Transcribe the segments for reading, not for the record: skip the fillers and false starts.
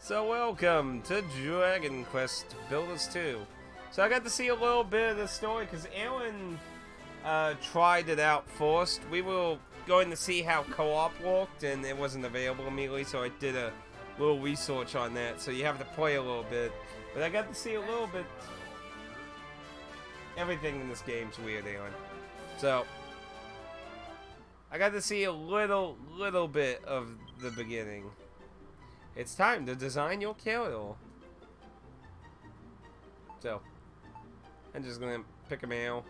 So welcome to Dragon Quest Builders 2. So I got to see a little bit of the story because Aaron tried it out first. We were going to see how co-op worked and it wasn't available immediately, so I did a little research on that. So you have to play a little bit. But I got to see a little bit. Everything in this game's weird, Aaron. So I got to see a little bit of the beginning. It's time to design your kill. So, I'm just gonna pick a male.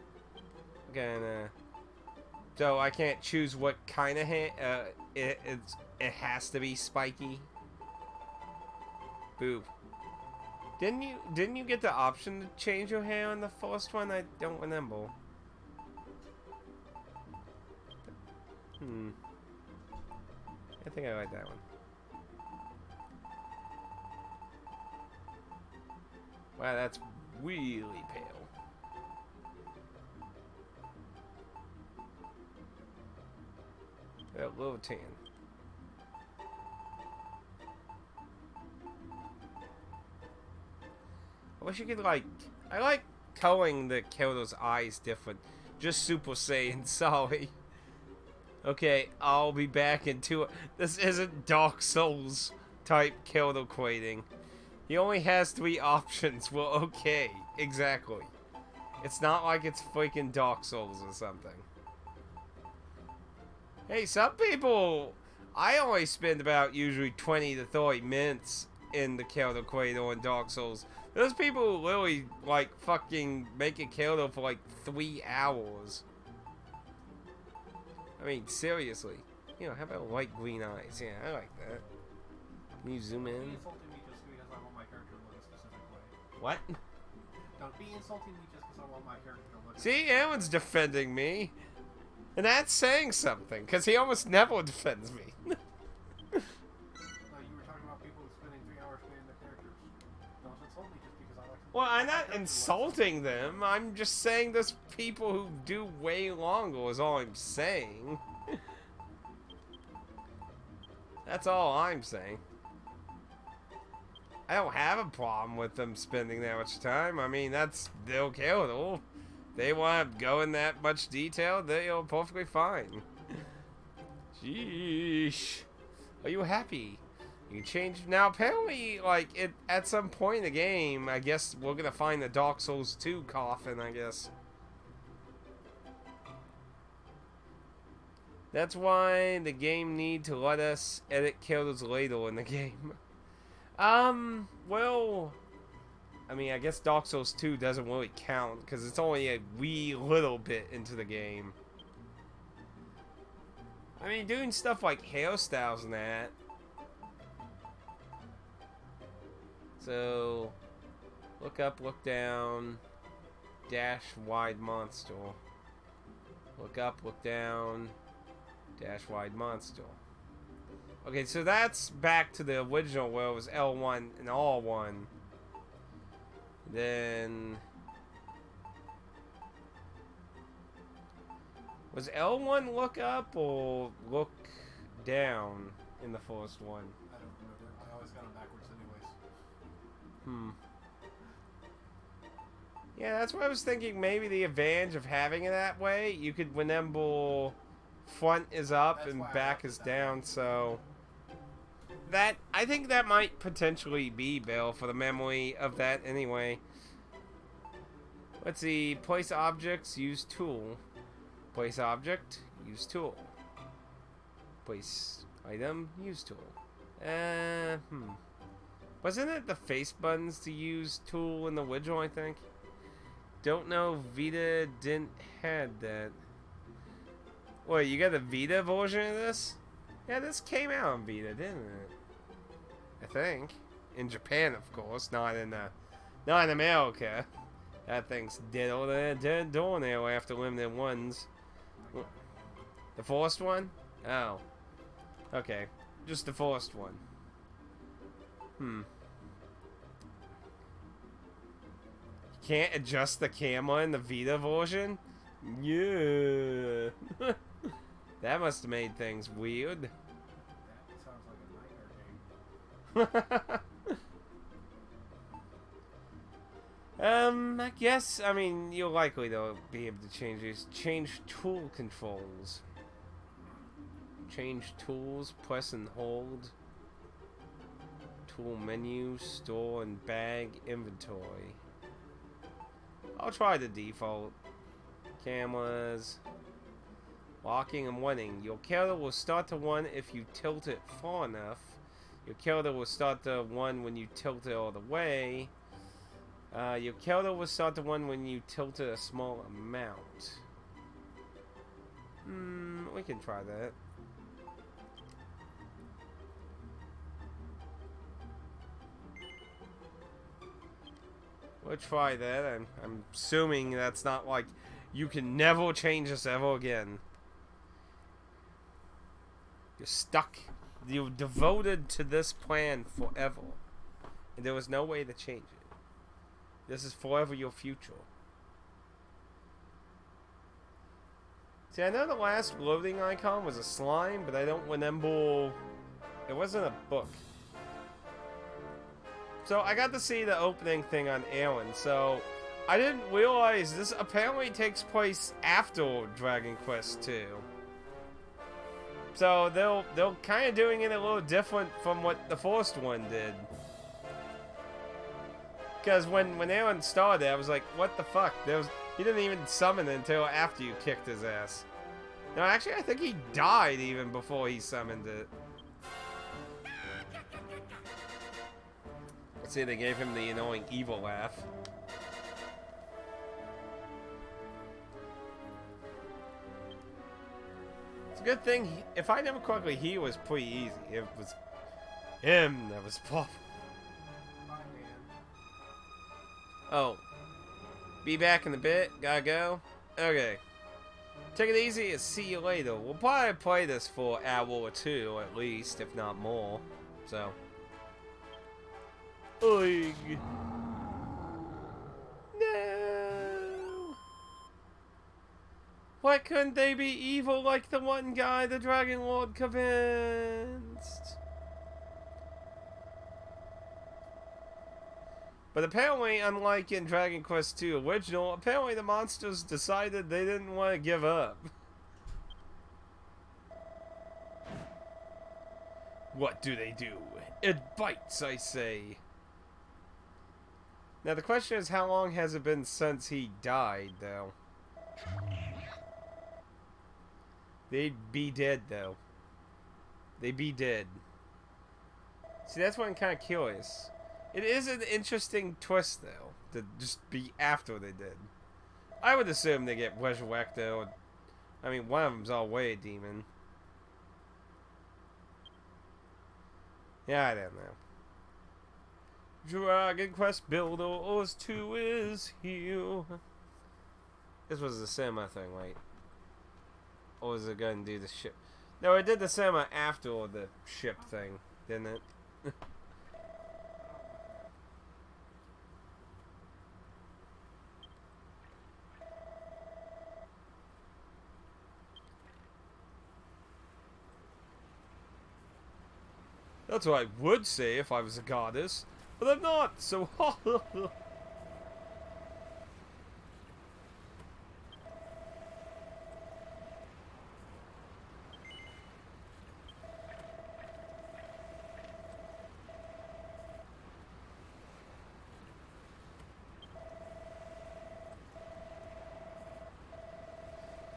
So I can't choose what kind of hair. It has to be spiky. Boo. Didn't you get the option to change your hair on the first one? I don't remember. I think I like that one. Wow, that's really pale. A little tan. I wish you could, like... I like coloring the Kyoto's eyes different. Just Super Saiyan, sorry. Okay, I'll be back in 2... This isn't Dark Souls type Kyoto quading. He only has 3 options. Well, okay. Exactly. It's not like it's freaking Dark Souls or something. Hey, some people... I only spend about usually 20 to 30 minutes in the Kyoto Quato and Dark Souls. Those people literally, like, fucking make a Kyoto for, like, 3 hours. I mean, seriously. You know, how about light green eyes? Yeah, I like that. Can you zoom in? What? Don't be insulting me just because I want my character to look. See, Aaron's defending me. And that's saying something, because he almost never defends me. No, you were talking about people spending 3 hours creating their characters. Don't insult me just because I like to. Well, I'm not insulting them. I'm just saying there's people who do way longer is all I'm saying. That's all I'm saying. I don't have a problem with them spending that much time. I mean, that's their Kyoto. They want to go in that much detail, they are perfectly fine. Sheesh. Are you happy? You change now. Apparently, like at some point in the game, I guess we're gonna find the Dark Souls 2 coffin. I guess that's why the game need to let us edit Kyoto's later in the game. Well, I mean, I guess Dark Souls 2 doesn't really count because it's only a wee little bit into the game. I mean, doing stuff like hairstyles and that. So, look up, look down, dash wide monster. Look up, look down, dash wide monster. Okay, so that's back to the original where it was L1 and R1. Then... Was L1 look up or look down in the first one? I don't remember. I always got them backwards anyways. Yeah, that's what I was thinking. Maybe the advantage of having it that way, you could remember front is up That's and why I back left is it that down, way. so... That, I think that might potentially be, Bill, for the memory of that anyway. Let's see. Place objects, use tool. Place object, use tool. Place item, use tool. Wasn't it the face buttons to use tool in the original, I think? Don't know, Vita didn't had that. Wait, you got the Vita version of this? Yeah, this came out on Vita, didn't it? I think. In Japan, of course, not in America. That thing's dead over there, door now after limited ones. The first one? Oh. Okay. Just the first one. You can't adjust the camera in the Vita version? Yeah. That must have made things weird. That sounds like a nightmare game. I guess, I mean, you'll likely, though, be able to change these. Change tool controls. Change tools, press and hold. Tool menu, store and bag, inventory. I'll try the default. Cameras. Walking and running. Your character will start to run if you tilt it far enough. Your character will start to run when you tilt it all the way. Your character will start to run when you tilt it a small amount. We can try that. We'll try that. I'm assuming that's not like you can never change this ever again. You're stuck. You're devoted to this plan forever. And there was no way to change it. This is forever your future. See, I know the last loading icon was a slime, but I don't remember. It wasn't a book. So I got to see the opening thing on Aaron, so I didn't realize this apparently takes place after Dragon Quest II. So they're kind of doing it a little different from what the first one did. Because when Aaron started, I was like, what the fuck? He didn't even summon until after you kicked his ass. No, actually, I think he died even before he summoned it. Let's see, they gave him the annoying evil laugh. It's a good thing, if I remember correctly, he was pretty easy. It was him that was tough. Oh. Be back in a bit. Gotta go. Okay. Take it easy and see you later. We'll probably play this for an hour or two, at least, if not more. So. Oig. No. Why couldn't they be evil like the one guy the Dragon Lord convinced? But apparently, unlike in Dragon Quest II Original, apparently the monsters decided they didn't want to give up. What do they do? It bites, I say. Now the question is, how long has it been since he died, though? They'd be dead, though. They'd be dead. See, that's why I'm kind of curious. It is an interesting twist, though, to just be after they did. I would assume they get resurrected, or... I mean, one of them's already a demon. Yeah, I don't know. Dragon Quest Builders 2 is here. This was the cinema thing, right? Or was it going to do the ship? No, it did the cinema after the ship thing, didn't it? That's what I would say if I was a goddess, but I'm not, so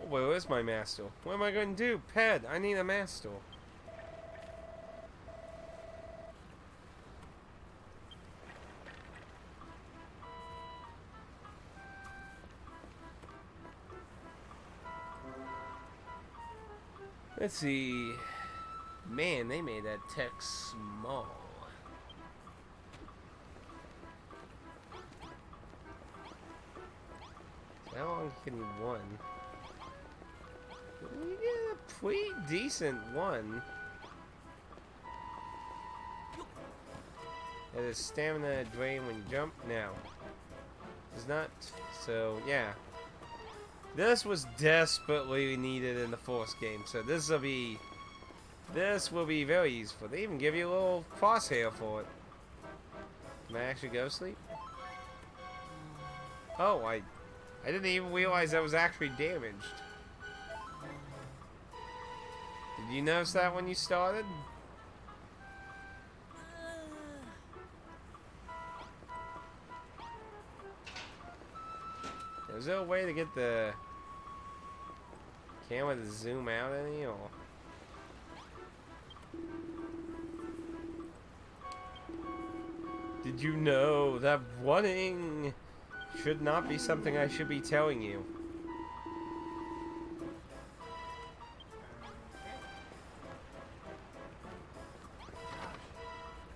where is my master? What am I going to do? Ped, I need a master. Let's see. Man, they made that text small. How long can you run? We get a pretty decent one. That is stamina drain when you jump. Now, does not. So yeah. This was desperately needed in the first game, so this will be very useful. They even give you a little crosshair for it. Can I actually go sleep? Oh, I didn't even realize that was actually damaged. Did you notice that when you started? Is there a way to get the camera to zoom out any, or? Did you know that running should not be something I should be telling you?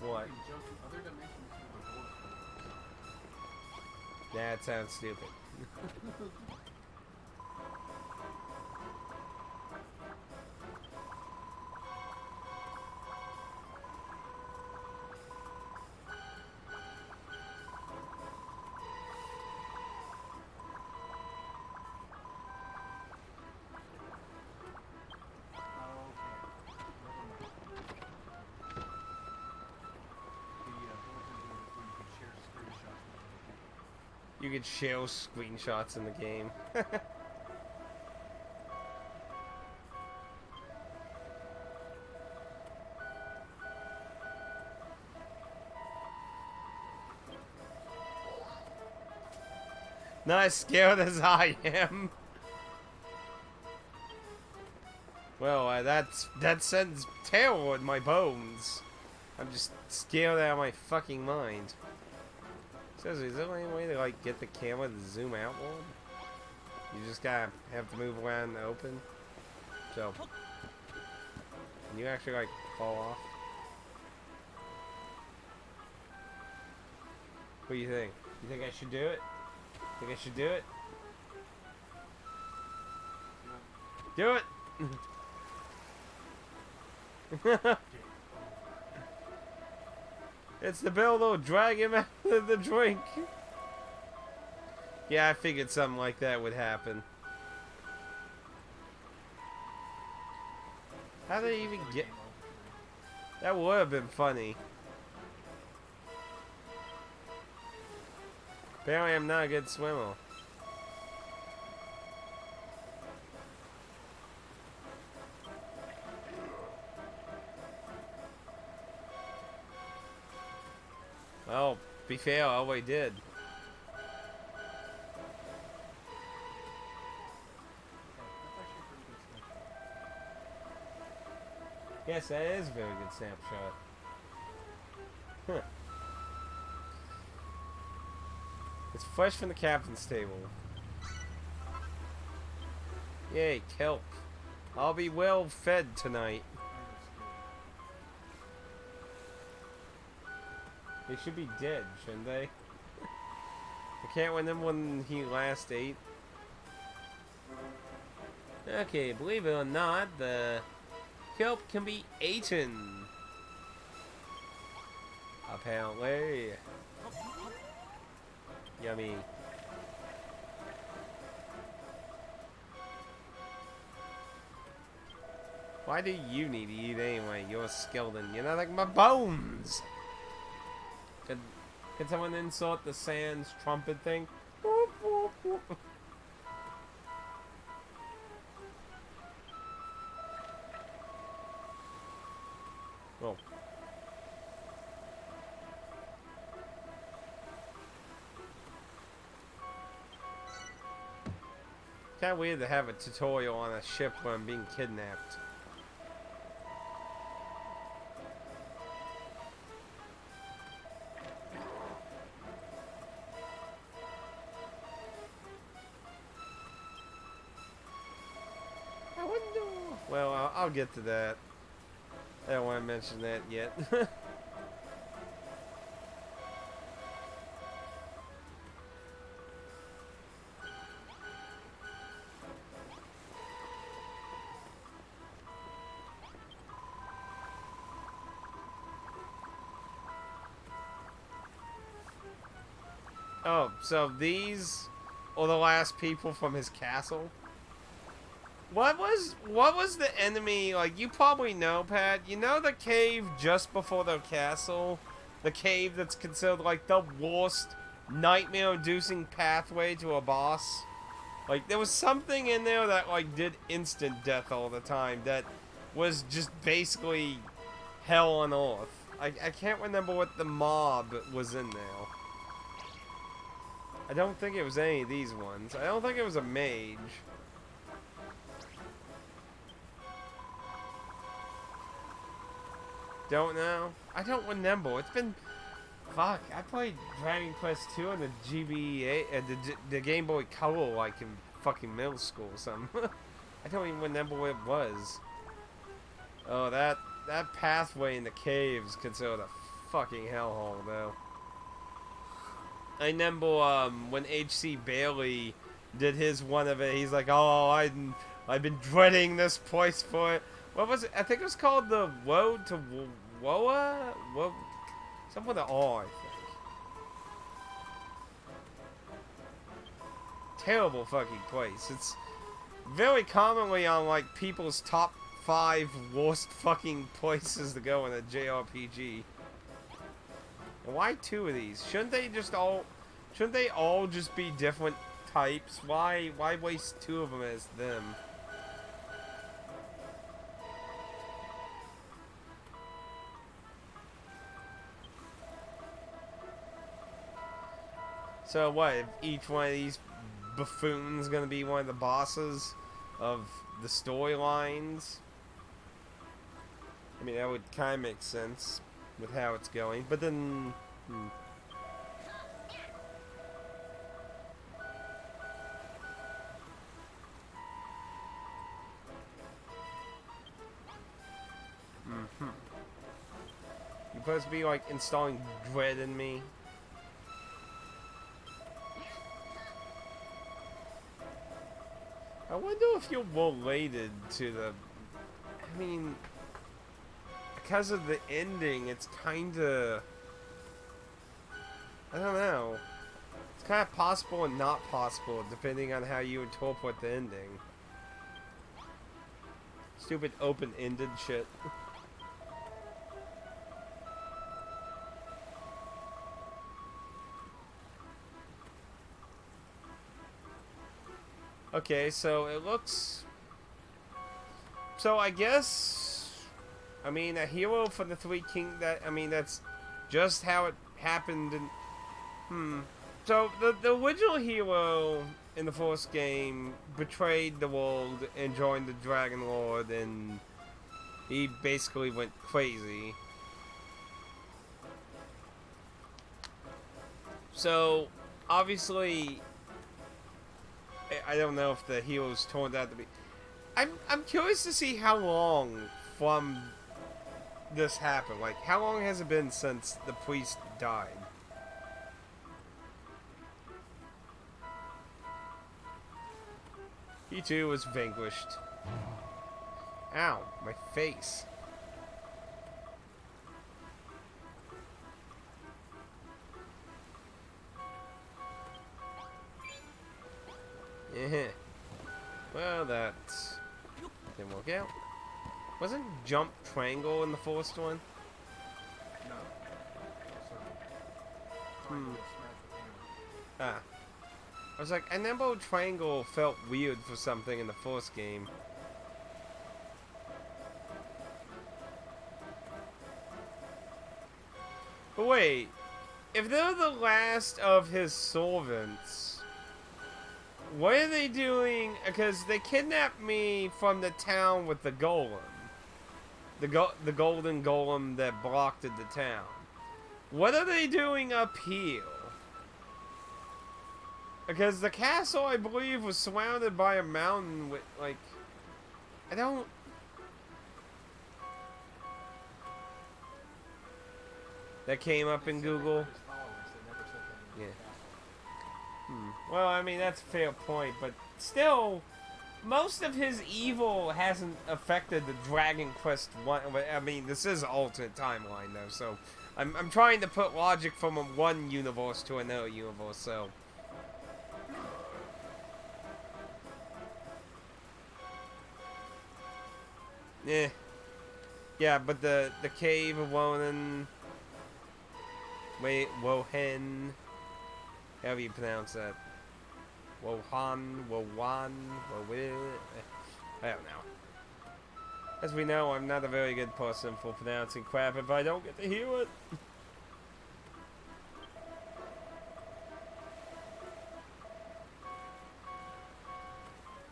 What? That sounds stupid. You could share screenshots in the game. Not as scared as I am. Well, that sends terror in my bones. I'm just scared out of my fucking mind. Says, is there any way to like get the camera to zoom out more? You just gotta have to move around in the open. So, can you actually like fall off? What do you think? You think I should do it? Think I should do it? Do it! It's the bell that'll drag him out of the drink. Yeah, I figured something like that would happen. How did they even get... That would have been funny. Apparently I'm not a good swimmer. Well, to be fair, I already did. Yes, that is a very good snapshot. Huh. It's fresh from the captain's table. Yay, kelp. I'll be well fed tonight. They should be dead, shouldn't they? I can't remember when he last ate. Okay, believe it or not, the kelp can be eaten. Apparently. Yummy. Why do you need to eat anyway? You're a skeleton. You're not like my bones! Could someone insert the Sans trumpet thing? Oh. Kinda weird to have a tutorial on a ship when I'm being kidnapped. Well, I'll get to that. I don't want to mention that yet. Oh, so these are the last people from his castle? What was the enemy, like, you probably know, Pat, you know the cave just before the castle? The cave that's considered, like, the worst nightmare-inducing pathway to a boss. Like, there was something in there that, like, did instant death all the time that was just basically hell on earth. I can't remember what the mob was in there. I don't think it was any of these ones. I don't think it was a mage. Don't know. I don't remember. It's been... Fuck, I played Dragon Quest 2 on the GBA, the Game Boy Color, like in fucking middle school or something. I don't even remember what it was. Oh, that pathway in the caves considered a fucking hellhole, though. I remember when H.C. Bailey did his one of it. He's like, "Oh, I've been dreading this place for it." What was it? I think it was called the Road to Woa. Something with an R, I think. Terrible fucking place. It's very commonly on like people's top 5 worst fucking places to go in a JRPG. And why 2 of these? Shouldn't they all just be different types? Why waste 2 of them as them? So what, if each one of these buffoons gonna be one of the bosses of the storylines? I mean, that would kind of make sense with how it's going, but then... You're supposed to be, like, installing dread in me. I wonder if you're related to the... I mean... Because of the ending, it's kinda... I don't know. It's kind of possible and not possible, depending on how you interpret the ending. Stupid open-ended shit. Okay, so it looks... So I guess... I mean, a hero for the Three Kings... I mean, that's just how it happened and... So, the original hero in the first game betrayed the world and joined the Dragon Lord, and he basically went crazy. So, obviously... I don't know if the heroes turned out to be... I'm curious to see how long from this happened. Like, how long has it been since the priest died? He too was vanquished. Ow, my face. Yeah. Well, that didn't work out. Wasn't jump triangle in the first one? No. Ah. I was like, I remember triangle felt weird for something in the first game. But wait, if they're the last of his servants, what are they doing? Because they kidnapped me from the town with the golem. The golden golem that blocked at the town. What are they doing up here? Because the castle, I believe, was surrounded by a mountain with, like... I don't... That came up in Google? Yeah. Well, I mean, that's a fair point, but still, most of his evil hasn't affected the Dragon Quest 1. I mean, this is an alternate timeline, though, so I'm trying to put logic from one universe to another universe, so... Yeah. Yeah, but the cave of Wonen... Wait, Wohen... However you pronounce that. Wohan, Wowan, I don't know. As we know, I'm not a very good person for pronouncing crap if I don't get to hear it.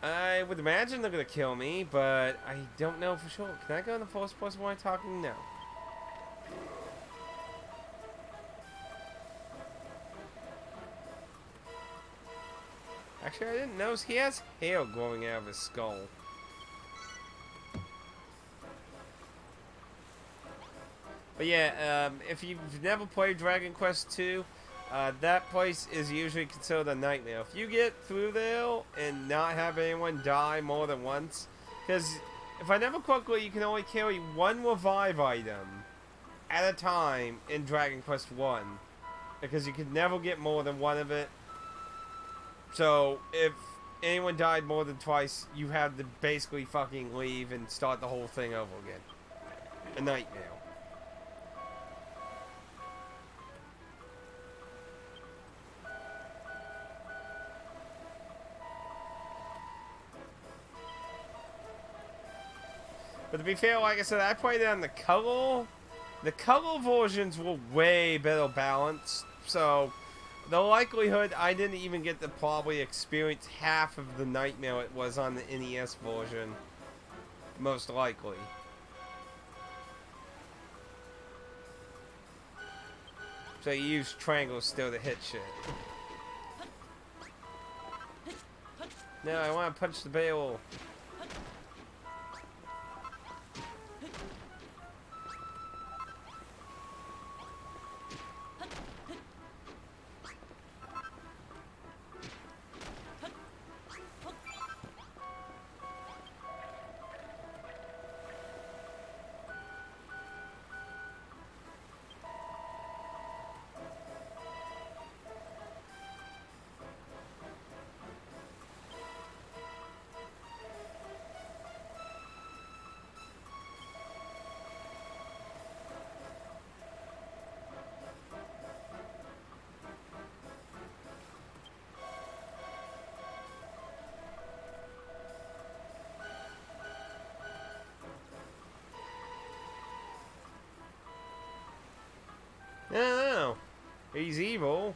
I would imagine they're gonna kill me, but I don't know for sure. Can I go in the first person while I'm talking? No. Actually, I didn't notice he has hair growing out of his skull. But yeah, if you've never played Dragon Quest II, that place is usually considered a nightmare. If you get through there and not have anyone die more than once, because if I remember correctly, you can only carry one revive item at a time in Dragon Quest 1, because you could never get more than one of it. So if anyone died more than twice, you have to basically fucking leave and start the whole thing over again. A nightmare. But to be fair, like I said, I played it on the color. The color versions were way better balanced, so the likelihood I didn't even get to probably experience half of the nightmare it was on the NES version. Most likely. So you use triangles still to hit shit. No, I want to punch the barrel. No. He's evil.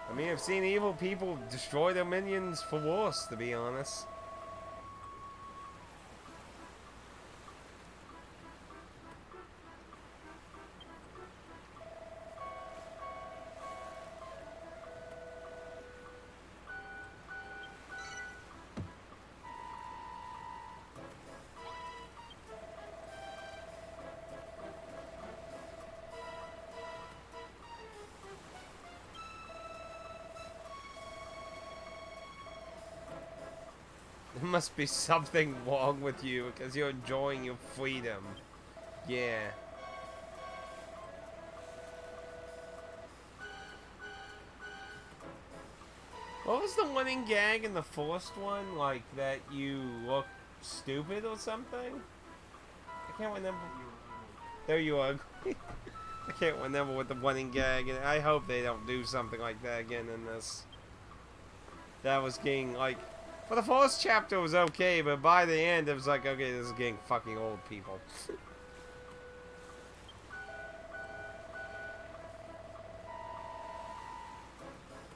I mean, I've seen evil people destroy their minions for worse, to be honest. There must be something wrong with you because you're enjoying your freedom. Yeah. What was the running gag in the first one? Like that you look stupid or something? I can't remember. There you are. I can't remember what the running gag, and I hope they don't do something like that again in this. That was getting like, for the first chapter it was okay, but by the end it was like, okay, this is getting fucking old, people.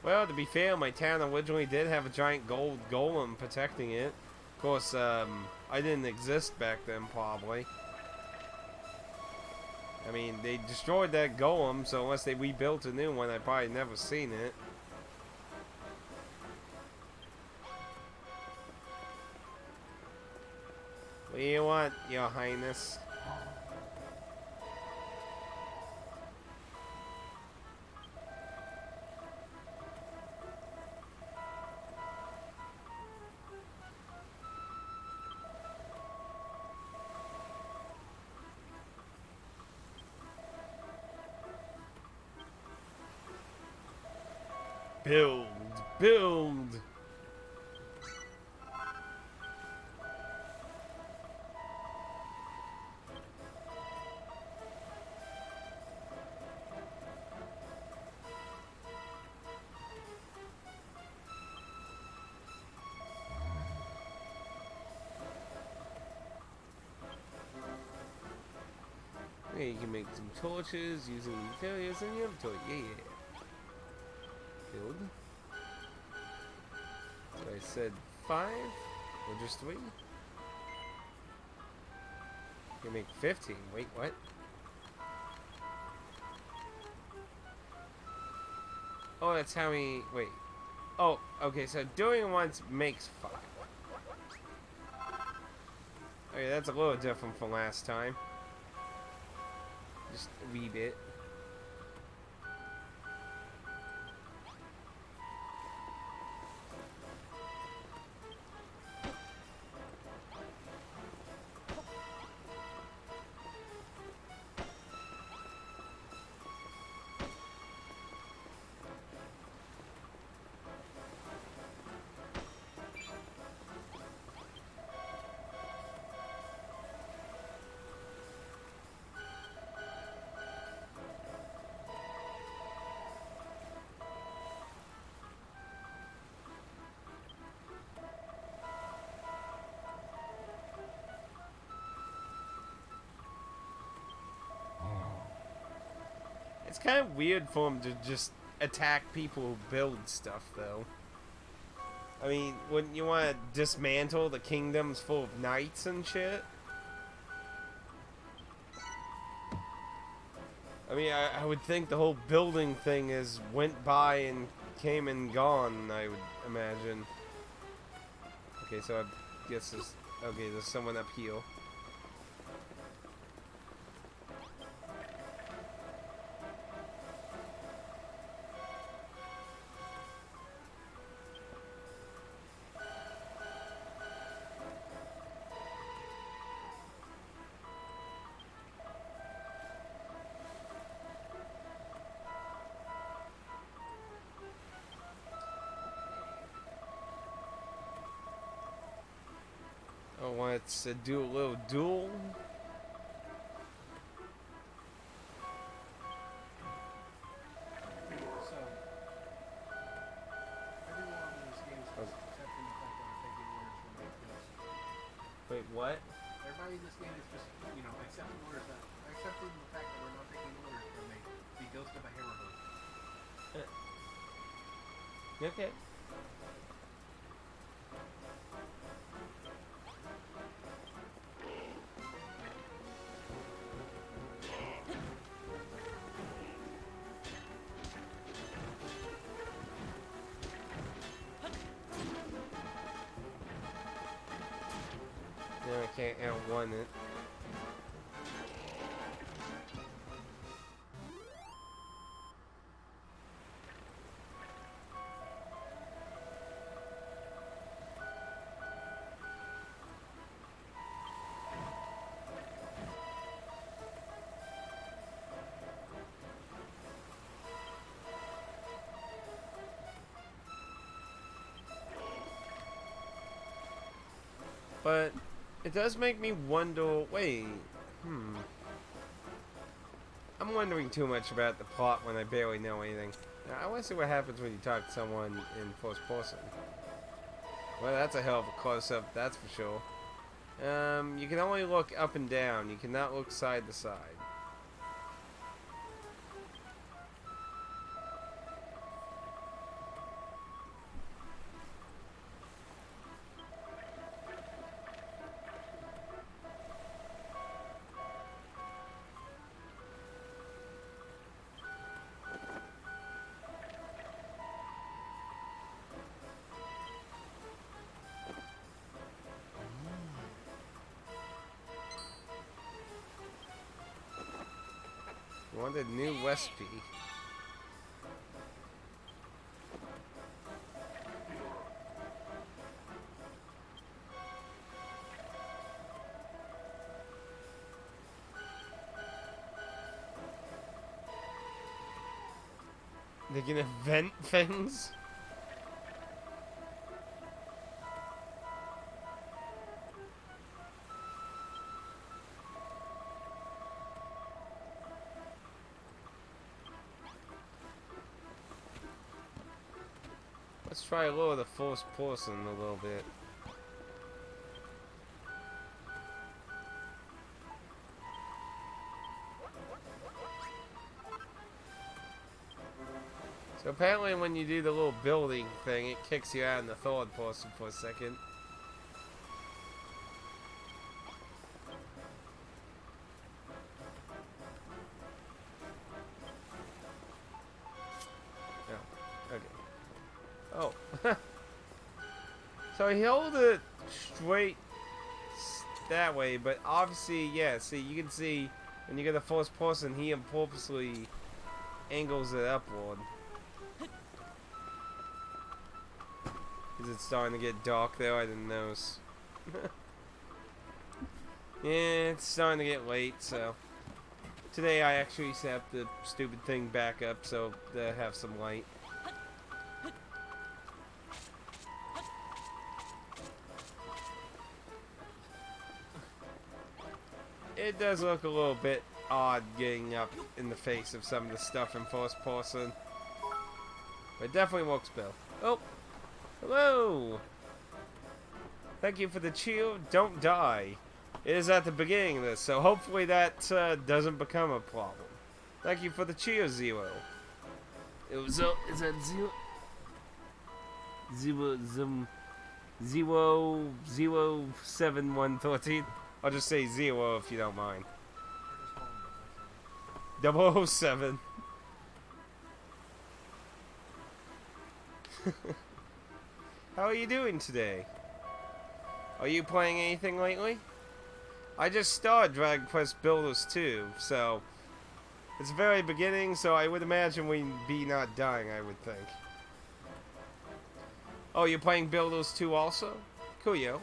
Well, to be fair, my town originally did have a giant gold golem protecting it. Of course, I didn't exist back then, probably. I mean, they destroyed that golem, so unless they rebuilt a new one, I've probably never seen it. What do you want, Your Highness? Build! Build! Okay, you can make some torches using the materials in the inventory. Yeah. Build. So I said 5 or just 3? You can make 15. Wait, what? Oh, that's how we... Wait. Oh, okay, so doing it once makes 5. Okay, that's a little different from last time. Just a wee bit. It's kind of weird for him to just attack people who build stuff, though. I mean, wouldn't you want to dismantle the kingdoms full of knights and shit? I mean, I would think the whole building thing is went by and came and gone, I would imagine. Okay, so I guess there's... Okay, there's someone up here. Oh, wants to do a little duel? So, everyone in this game is just accepting the fact that I'm taking orders from my ghost. Wait, what? Everybody in this game is just, you know, accepting orders that accepting the fact that we're not taking orders from the ghost of a hammerhead. Okay. No, I can't outrun it. But it does make me wonder. Wait, I'm wondering too much about the plot when I barely know anything. Now, I want to see what happens when you talk to someone in first person. Well, that's a hell of a close-up, that's for sure. You can only look up and down. You cannot look side to side. Wanted new recipe. They can invent things? Let's try a lower the first person a little bit. So apparently when you do the little building thing, it kicks you out in the third person for a second. Oh, okay. Oh. So he held it straight that way, but obviously, yeah, see, you can see when you get the first person, he purposely angles it upward. Because it's starting to get dark there, I didn't notice. Yeah, it's starting to get late, so... Today I actually set the stupid thing back up so to have some light. It does look a little bit odd getting up in the face of some of the stuff in first person. But it definitely works better. Oh! Hello! Thank you for the cheer. Don't die. It is at the beginning of this, so hopefully that doesn't become a problem. Thank you for the cheer, Zero. It was is that Zero? Zero 7113. I'll just say 0 if you don't mind. Or just call him 007. 007. How are you doing today? Are you playing anything lately? I just started Dragon Quest Builders 2, so it's the very beginning, so I would imagine we'd be not dying, I would think. Oh, you're playing Builders 2 also? Cool, yo.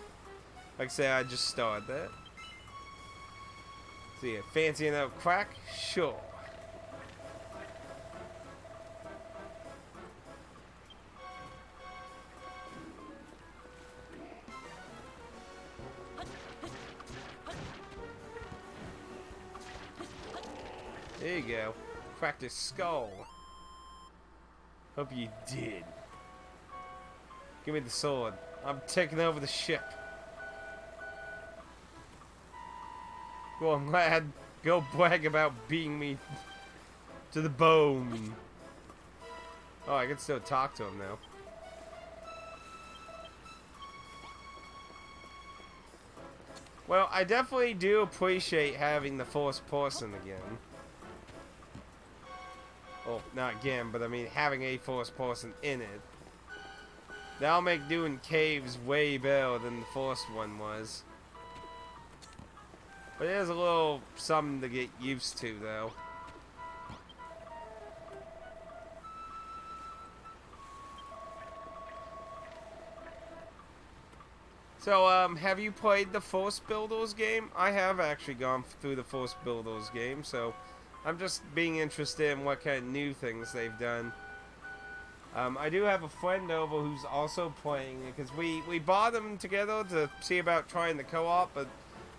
Like I say, I just started that. So yeah, fancy enough crack? Sure. There you go. Cracked his skull. Hope you did. Give me the sword. I'm taking over the ship. Go on, lad. Go brag about beating me to the bone. Oh, I can still talk to him now. Well, I definitely do appreciate having the first person again. Well, not again, but I mean having a first person in it. That'll make doing caves way better than the first one was. But it is a little something to get used to, though. So, have you played the first Builders game? I have actually gone through the first Builders game, so I'm just being interested in what kind of new things they've done. I do have a friend over who's also playing it, because we bought them together to see about trying the co-op, but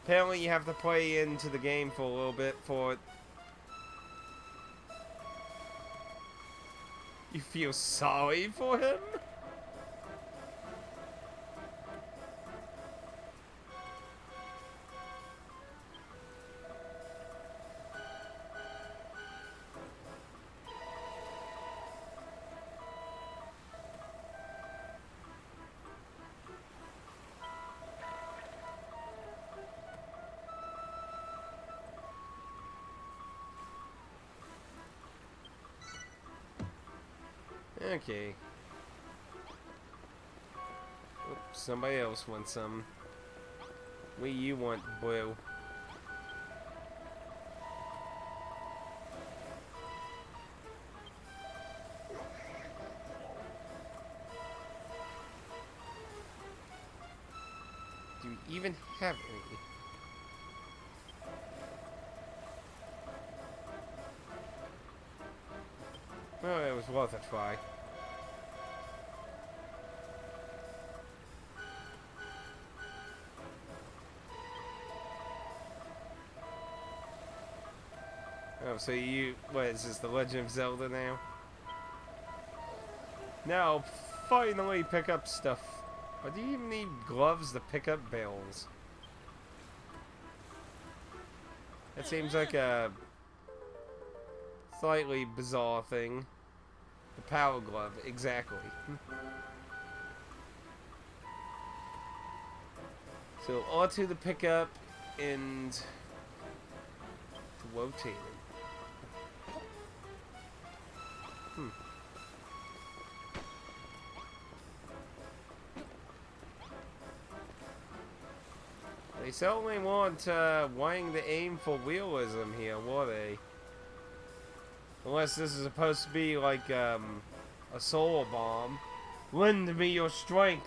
apparently you have to play into the game for a little bit for it. You feel sorry for him? Okay. Oops, somebody else wants some. What you want, blue? Do you even have any? Well, it was worth a try. Oh, so what is this, The Legend of Zelda now? Now, finally pick up stuff. Or do you even need gloves to pick up barrels? That seems like a slightly bizarre thing. The power glove, exactly. So onto the pickup and rotate it. They certainly want wanting to aim for realism here, will they? Unless this is supposed to be like a solar bomb. Lend me your strength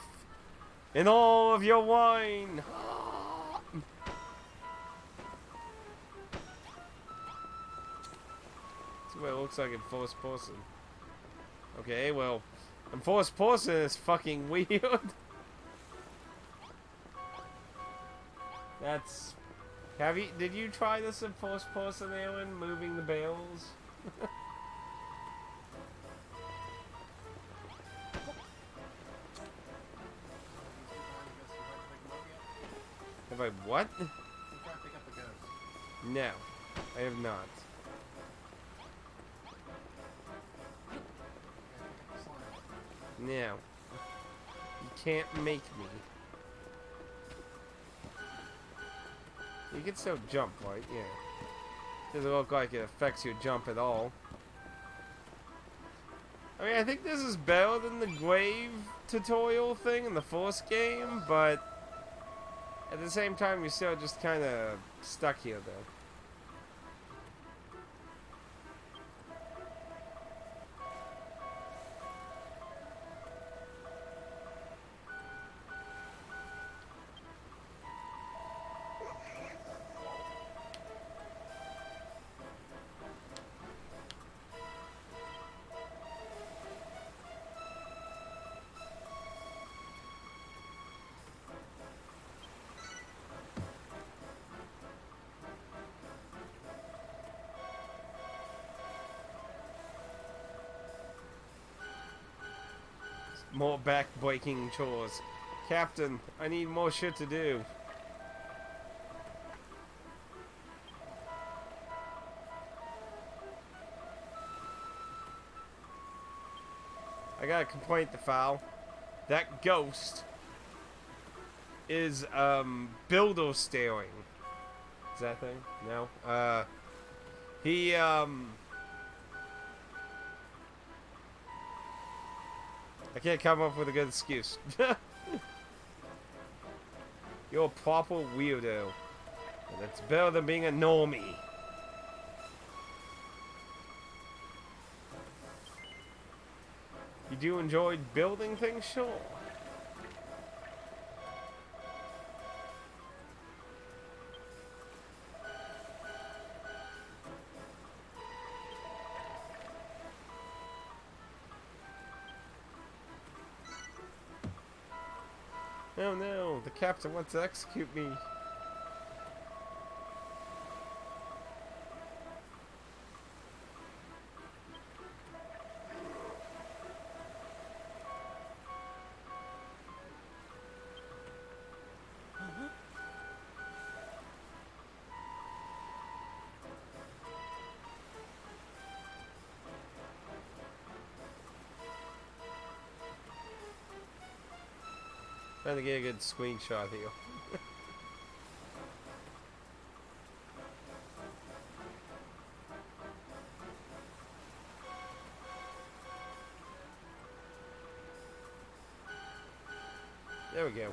and all of your wine. That's what it looks like in first person. Okay, well, in first person is fucking weird. That's. Did you try this in first person, Alan? Moving the barrels? Have I what? You try to pick up the ghost. No, I have not. Okay, pick up the slime. No. You can't make me. You can still jump, right? Yeah. Doesn't look like it affects your jump at all. I mean, I think this is better than the grave tutorial thing in the first game, but at the same time, you're still just kind of stuck here, though. More back-breaking chores. Captain, I need more shit to do. I got a complaint to file. That ghost is, builder staring. Is that a thing? No? He, I can't come up with a good excuse. You're a proper weirdo. And it's better than being a normie. You do enjoy building things? Sure. Oh no, the captain wants to execute me. Trying to get a good screenshot here. There we go.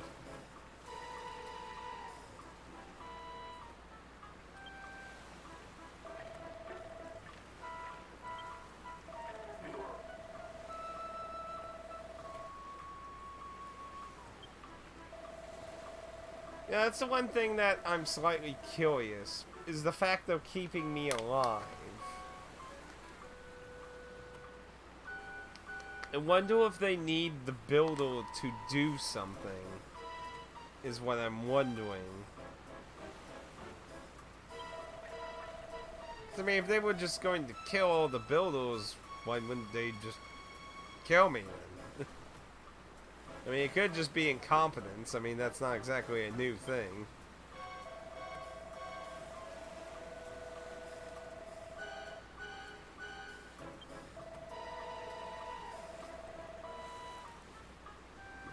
Yeah, that's the one thing that I'm slightly curious, is the fact of keeping me alive. I wonder if they need the builder to do something, is what I'm wondering. 'Cause, I mean, if they were just going to kill all the builders, why wouldn't they just kill me then? I mean, it could just be incompetence. I mean, that's not exactly a new thing.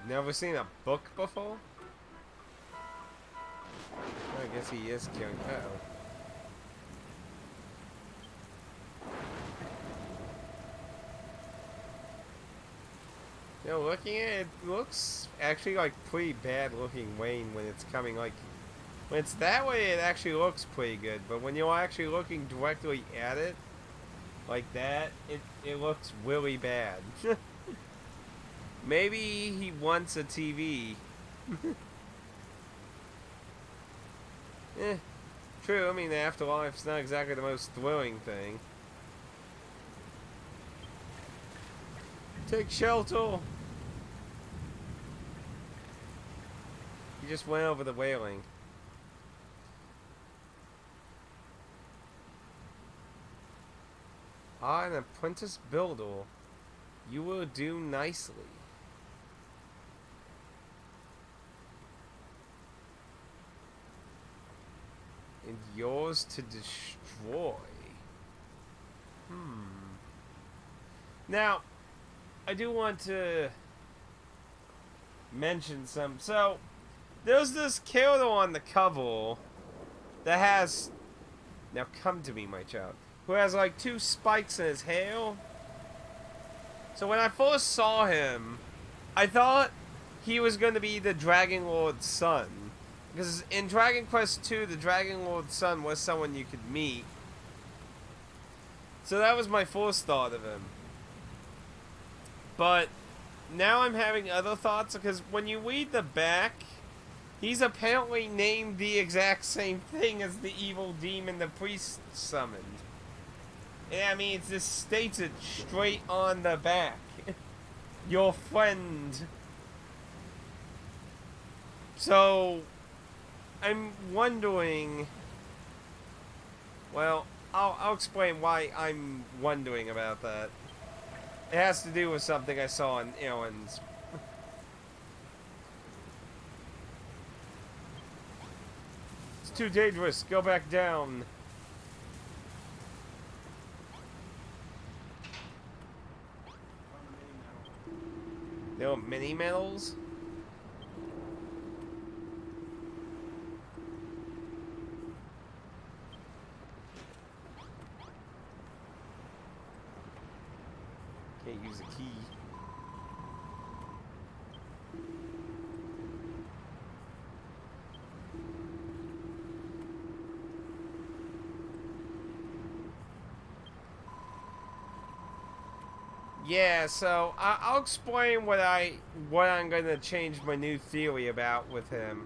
Never seen a book before? I guess he is killing. Uh-oh. You know, looking at it, it looks actually like pretty bad looking Wayne when it's coming like. When it's that way, it actually looks pretty good. But when you're actually looking directly at it, like that, it looks really bad. Maybe he wants a TV. Eh, true. I mean, the afterlife's not exactly the most thrilling thing. Take shelter. He just went over the railing. Ah, an apprentice builder. You will do nicely. And yours to destroy. Now, I do want to mention some. So, there's this character on the cover that has. Now, come to me, my child. Who has like 2 spikes in his hair. So, when I first saw him, I thought he was going to be the Dragon Lord's son. Because in Dragon Quest II, the Dragon Lord's son was someone you could meet. So that was my first thought of him. But now I'm having other thoughts because when you read the back, he's apparently named the exact same thing as the evil demon the priest summoned. And I mean, it just states it straight on the back. Your friend. So, I'm wondering. Well, I'll explain why I'm wondering about that. It has to do with something I saw in Aaron's. It's too dangerous. Go back down. There were mini medals? Can't use a key. Yeah, so I'll explain what I'm gonna change my new theory about with him.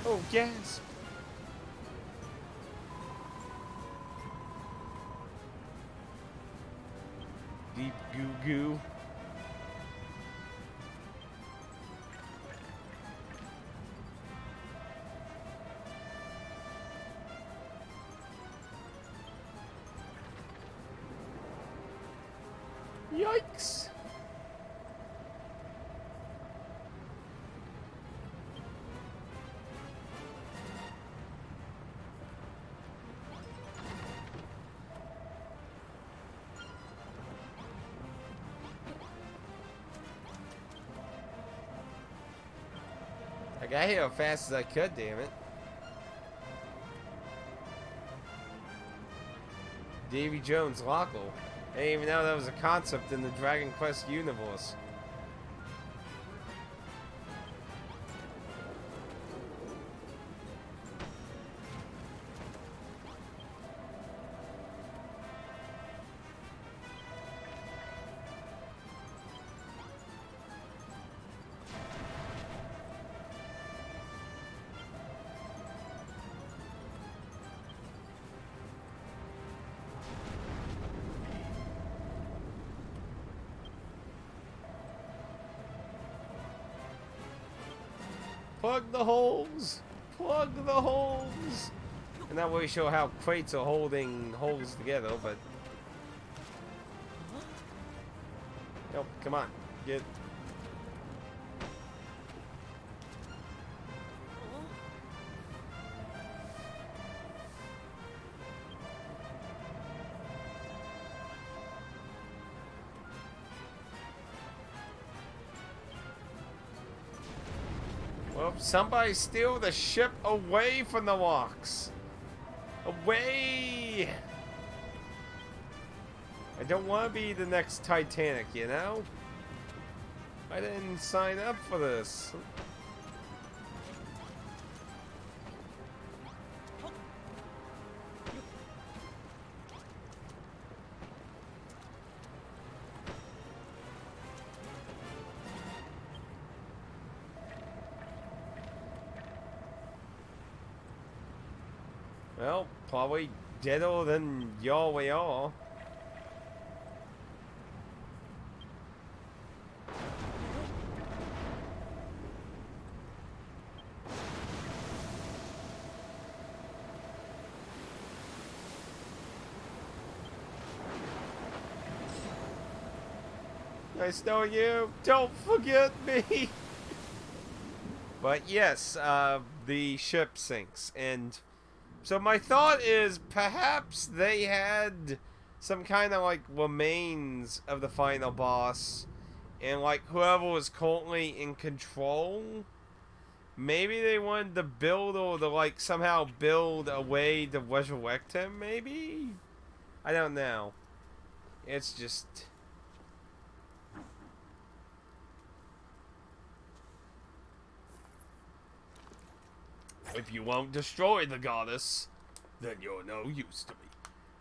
Oh, gasp! Deep goo goo. Yikes! I got here as fast as I could, damn it. Davy Jones Lockle. I didn't even know that was a concept in the Dragon Quest universe. Plug the holes! Plug the holes! I'm not really sure how crates are holding holes together, but... Nope, come on. Get... Well, somebody steal the ship away from the locks. Away! I don't want to be the next Titanic, you know? I didn't sign up for this. Well, probably deader than y'all we are. Nice knowing you. Don't forget me. But yes, the ship sinks, and so my thought is perhaps they had some kind of like remains of the final boss, and like whoever was currently in control, maybe they wanted to build or to like somehow build a way to resurrect him. Maybe, I don't know. It's just. If you won't destroy the goddess, then you're no use to me.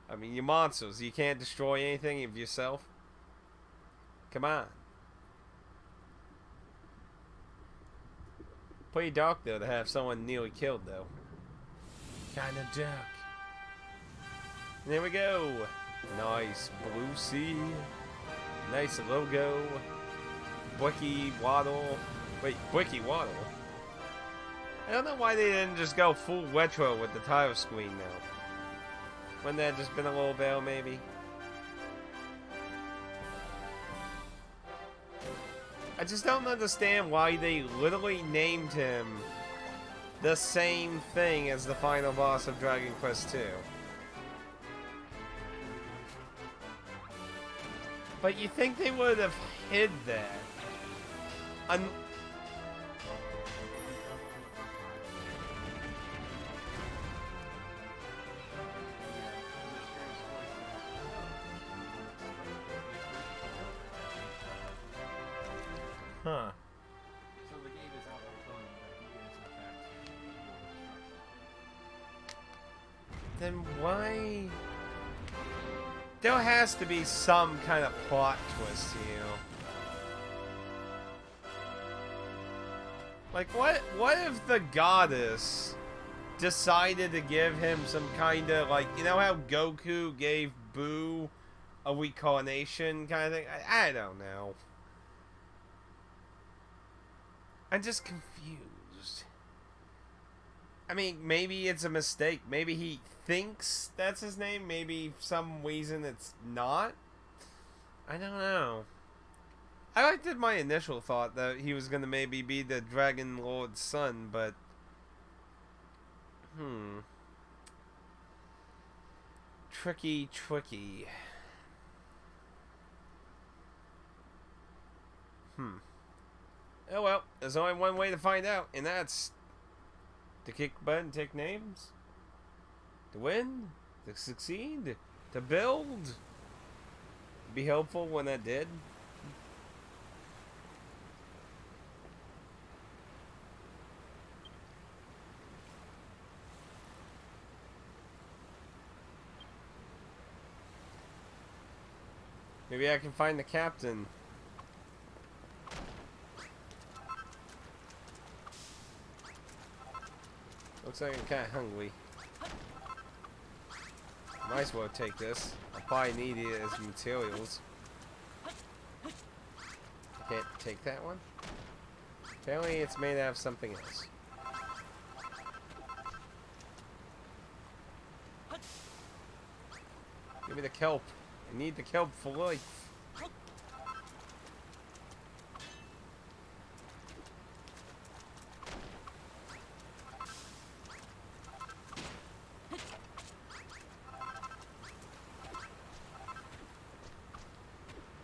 I mean, you're monsters. You can't destroy anything of yourself. Come on. Pretty dark, though, to have someone nearly killed, though. Kinda dark. And there we go. Nice blue sea. Nice logo. Bricky Waddle. Wait, Bricky Waddle? I don't know why they didn't just go full retro with the title screen now. Wouldn't that just been a little better, maybe? I just don't understand why they literally named him the same thing as the final boss of Dragon Quest II. But you think they would have hid that? Huh. So the game is out there telling that he is in fact. Then why? There has to be some kind of plot twist here. Like, what if the goddess decided to give him some kind of, like, you know how Goku gave Boo a reincarnation kind of thing? I don't know. I'm just confused. I mean, maybe it's a mistake. Maybe he thinks that's his name. Maybe for some reason it's not. I don't know. I liked it, my initial thought that he was going to maybe be the Dragon Lord's son, but... Tricky, tricky. Oh well, there's only one way to find out, and that's to kick butt and take names. To win, to succeed, to build. Be helpful when that did. Maybe I can find the captain. Looks like I'm kind of hungry. Might as well take this. I'll probably need it as materials. I can't take that one? Apparently it's made out of something else. Give me the kelp. I need the kelp for life.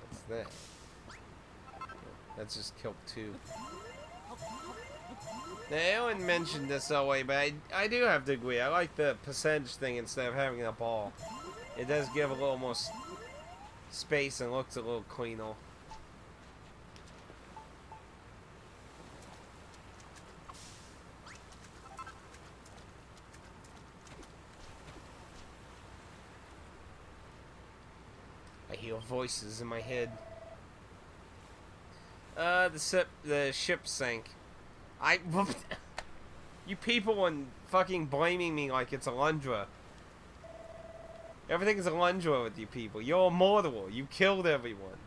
What's that? That's just kelp too. Now, Ellen mentioned this all way, but I do have to agree. I like the percentage thing instead of having a ball. It does give a little more space and looks a little cleaner. I hear voices in my head. The ship sank. You people are fucking blaming me like it's a Alundra. Everything's a Alundra with you people. You're immortal. You killed everyone.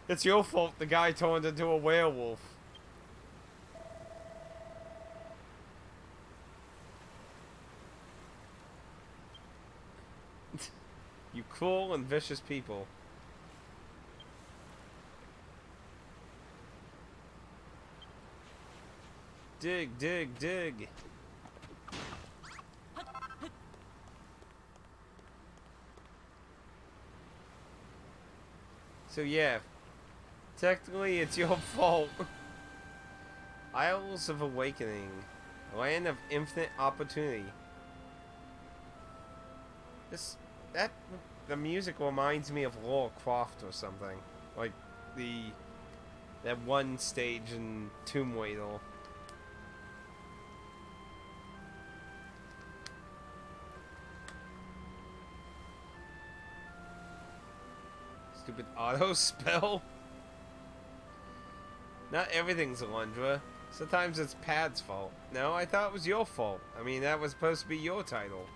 It's your fault the guy turned into a werewolf. You cruel and vicious people. Dig, dig, dig. So yeah, technically it's your fault. Isles of Awakening, land of infinite opportunity. The music reminds me of Lara Croft or something, like that one stage in Tomb Raider. Stupid auto spell. Not everything's Alundra. Sometimes it's Pad's fault. No, I thought it was your fault. I mean, that was supposed to be your title.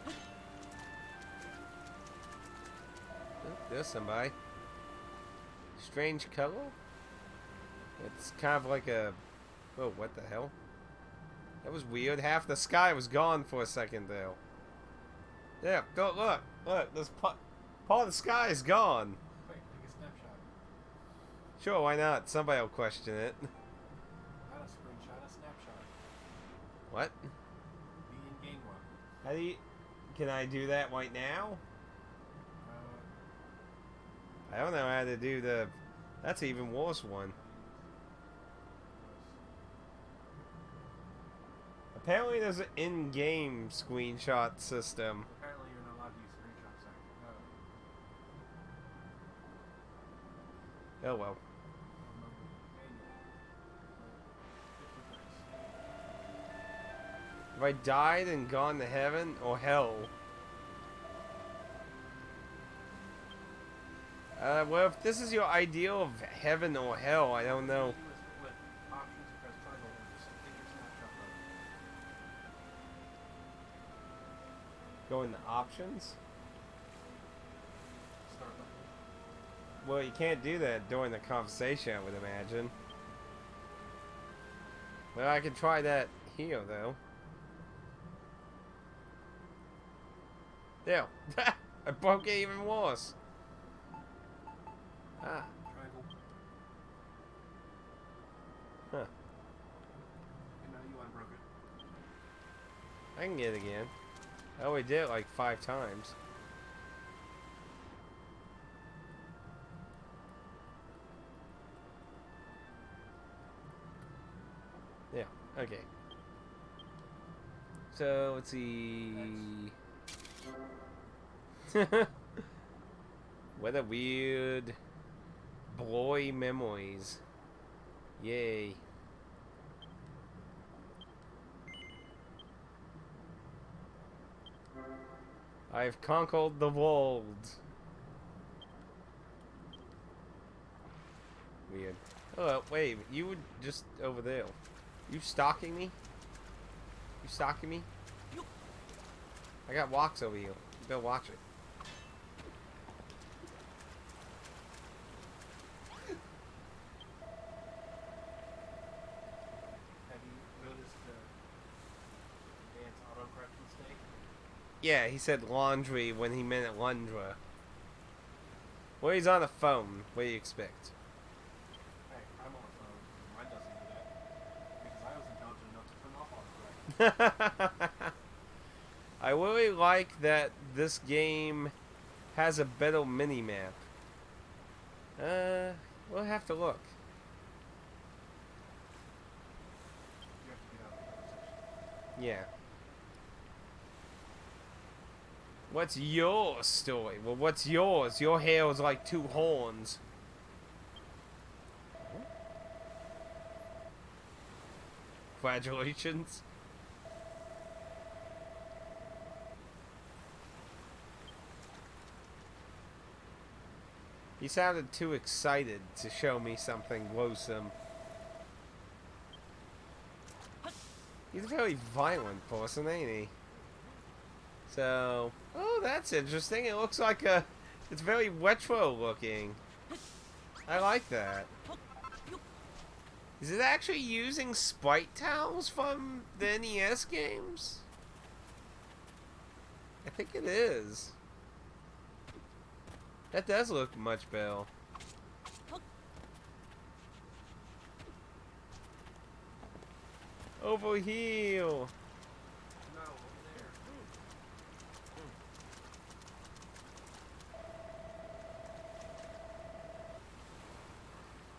Oh, there's somebody. Strange color? It's kind of like a... Oh, what the hell? That was weird. Half the sky was gone for a second there. Yeah, go look. Look, this part of the sky is gone. Wait, take a snapshot. Sure, why not? Somebody will question it. Not a screenshot, a snapshot. What? The in-game one. How do you... Can I do that right now? I don't know how to do the... That's an even worse one. Apparently there's an in-game screenshot system. Apparently you're not allowed to use screenshots. Oh well. Have I died and gone to heaven or hell? Well, if this is your ideal of heaven or hell, I don't know. With options, press triangle and just take your snapshot mode. Go into options? Start button. Well, you can't do that during the conversation, I would imagine. Well, I can try that here, though. There. I broke it even worse. Ah. Triangle. Huh. And now you unbroke it. I can get it again. I only did it like 5 times. Yeah, okay. So, let's see. What a weird boy memories. Yay. I've conquered the world. Weird. Oh, wait, you were just over there. You stalking me? You stalking me? I got walks over here. You better watch it. Yeah, he said laundry when he meant Lundra. Well, he's on the phone. What do you expect? Hey, I'm on the phone. Mine doesn't do that. Because I was intelligent enough to turn off autocorrect. I really like that this game has a better mini-map. We'll have to look. You have to get out of the conversation. Yeah. What's your story? Well, what's yours? Your hair was like 2 horns. Congratulations. He sounded too excited to show me something gruesome. He's a very violent person, ain't he? So, oh, that's interesting. It looks like it's very retro looking. I like that. Is it actually using sprite tiles from the NES games? I think it is. That does look much better. Over here. No, over there.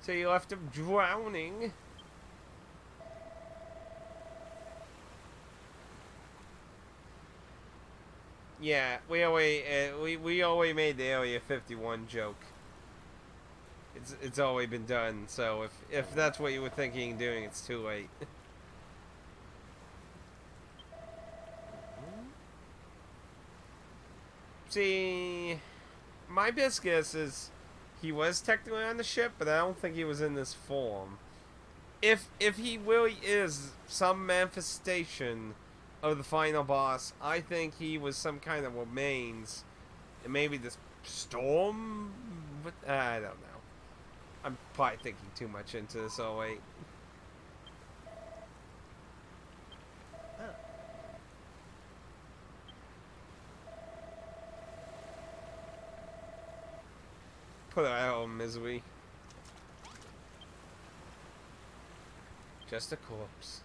So you left him drowning. Yeah, we already made the Area 51 joke. It's already been done. So if that's what you were thinking of doing, it's too late. See, my best guess is he was technically on the ship, but I don't think he was in this form. If he really is some manifestation of the final boss, I think he was some kind of remains, and maybe this storm. But I don't know. I'm probably thinking too much into this. Oh wait. Put her out of misery. Just a corpse.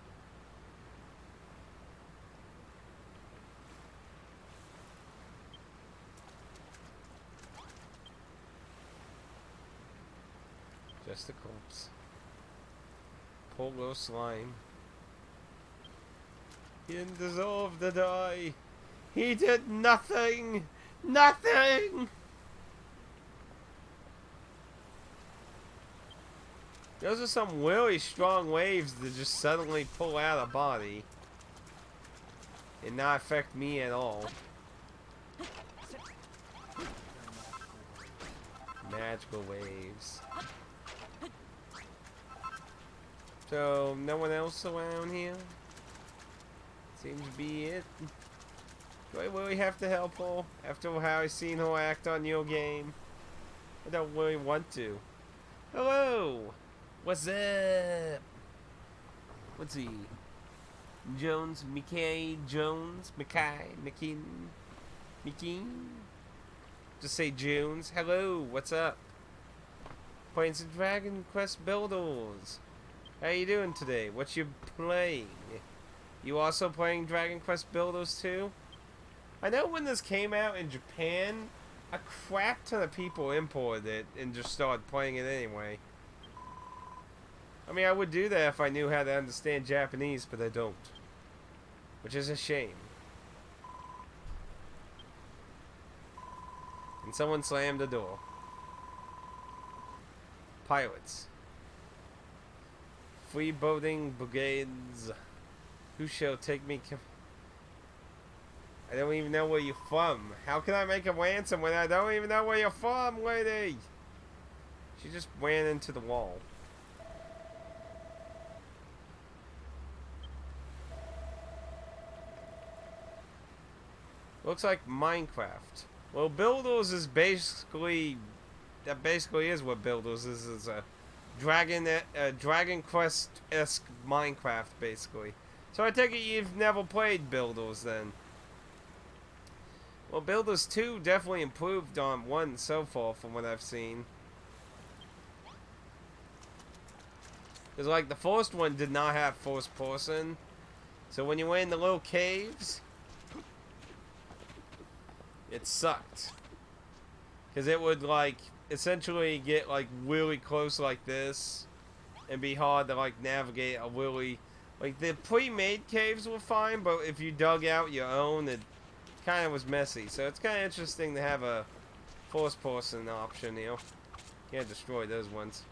Just a corpse. Poor little slime. He didn't deserve to die. He did nothing. Nothing. Those are some really strong waves that just suddenly pull out a body and not affect me at all. Magical waves. So, no one else around here? Seems to be it. Do I really have to help her after how I seen her act on your game? I don't really want to. Hello! What's up? What's he? Jones, Mickey Jones, McKean. Just say Jones. Hello, what's up? Playing some Dragon Quest Builders. How you doing today? What you playing? You also playing Dragon Quest Builders too? I know when this came out in Japan, a crap ton of people imported it and just started playing it anyway. I mean, I would do that if I knew how to understand Japanese, but I don't. Which is a shame. And someone slammed the door. Pilots. Freeboating brigades. Who shall take me? I don't even know where you're from. How can I make a ransom when I don't even know where you're from, lady? She just ran into the wall. Looks like Minecraft. Well, Builders is basically... That basically is what Builders is. It's a Dragon Quest-esque Minecraft, basically. So I take it you've never played Builders, then. Well, Builders 2 definitely improved on 1 so far from what I've seen. Because, like, the first one did not have first person. So when you went in the little caves, it sucked. Because it would, like, essentially get, like, really close like this. And be hard to, like, navigate a really... Like, the pre-made caves were fine, but if you dug out your own, it kind of was messy. So it's kind of interesting to have a first-person option, you know. Can't destroy those ones.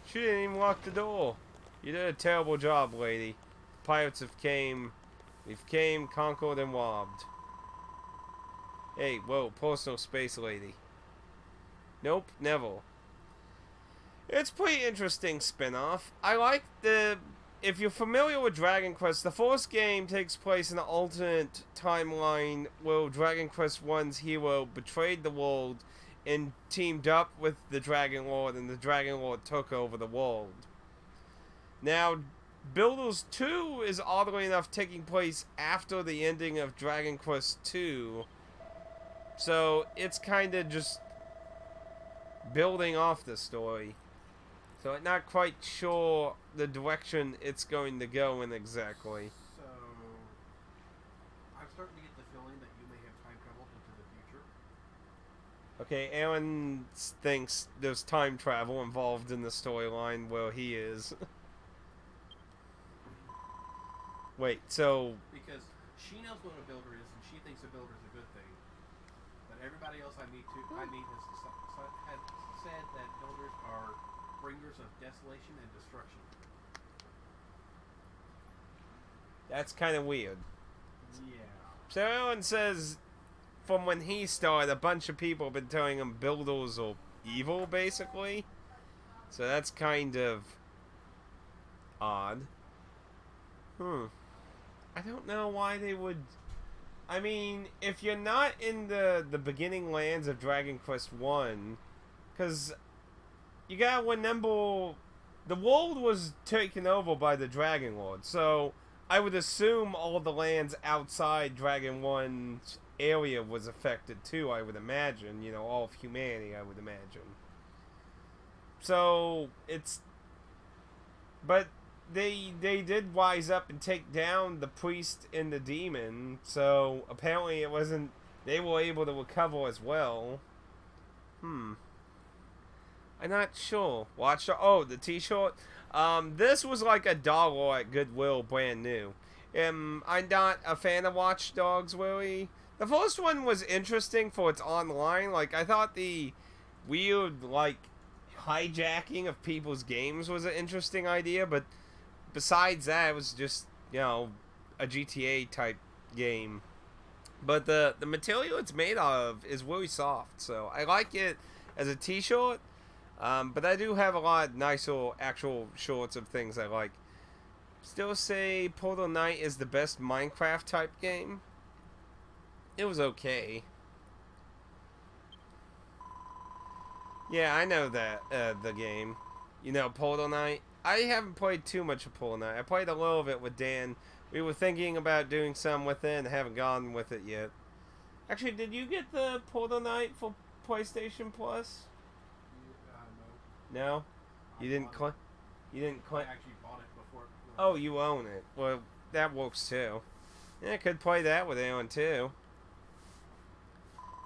She didn't even lock the door. You did a terrible job, lady. Pirates have came. We've came, conquered, and robbed. Hey, whoa, personal space lady. Nope, never. It's pretty interesting spin-off. I like the... If you're familiar with Dragon Quest, the first game takes place in an alternate timeline where Dragon Quest I's hero betrayed the world and teamed up with the Dragon Lord, and the Dragon Lord took over the world. Now, Builders 2 is oddly enough taking place after the ending of Dragon Quest 2. So, it's kind of just building off the story. So I'm not quite sure the direction it's going to go in exactly. So, I'm starting to get the feeling that you may have time traveled into the future. Okay, Aaron thinks there's time travel involved in the storyline where he is. Wait, so... Because she knows what a builder is, and she thinks a builder is a good thing. But everybody else I meet has said that builders are bringers of desolation and destruction. That's kind of weird. Yeah. So Aaron says from when he started, a bunch of people have been telling him builders are evil, basically. So that's kind of odd. I don't know why they would... I mean, if you're not in the beginning lands of Dragon Quest 1, because you gotta remember, the world was taken over by the Dragon Lord, so I would assume all the lands outside Dragon 1's area was affected too, I would imagine. You know, all of humanity, I would imagine. So, it's... But they did wise up and take down the priest and the demon, so apparently it wasn't... They were able to recover as well. I'm not sure. Watch the... Oh, the t-shirt? This was like $1 at Goodwill, brand new. I'm not a fan of Watch Dogs, really. The first one was interesting for its online. Like, I thought the weird, like, hijacking of people's games was an interesting idea, but besides that, it was just, you know, a GTA type game. But the material it's made out of is really soft, so I like it as a t-shirt. But I do have a lot of nicer actual shorts of things I like. Still say Portal Knight is the best Minecraft type game. It was okay. Yeah, I know that, the game. You know, Portal Knight. I haven't played too much of Portal Knight. I played a little bit with Dan. We were thinking about doing some with it and haven't gone with it yet. Actually, did you get the Portal Knight for PlayStation Plus? No. No? You didn't claim? You didn't claim? I actually bought it before. Oh, you own it. Well, that works too. Yeah, I could play that with Aaron too.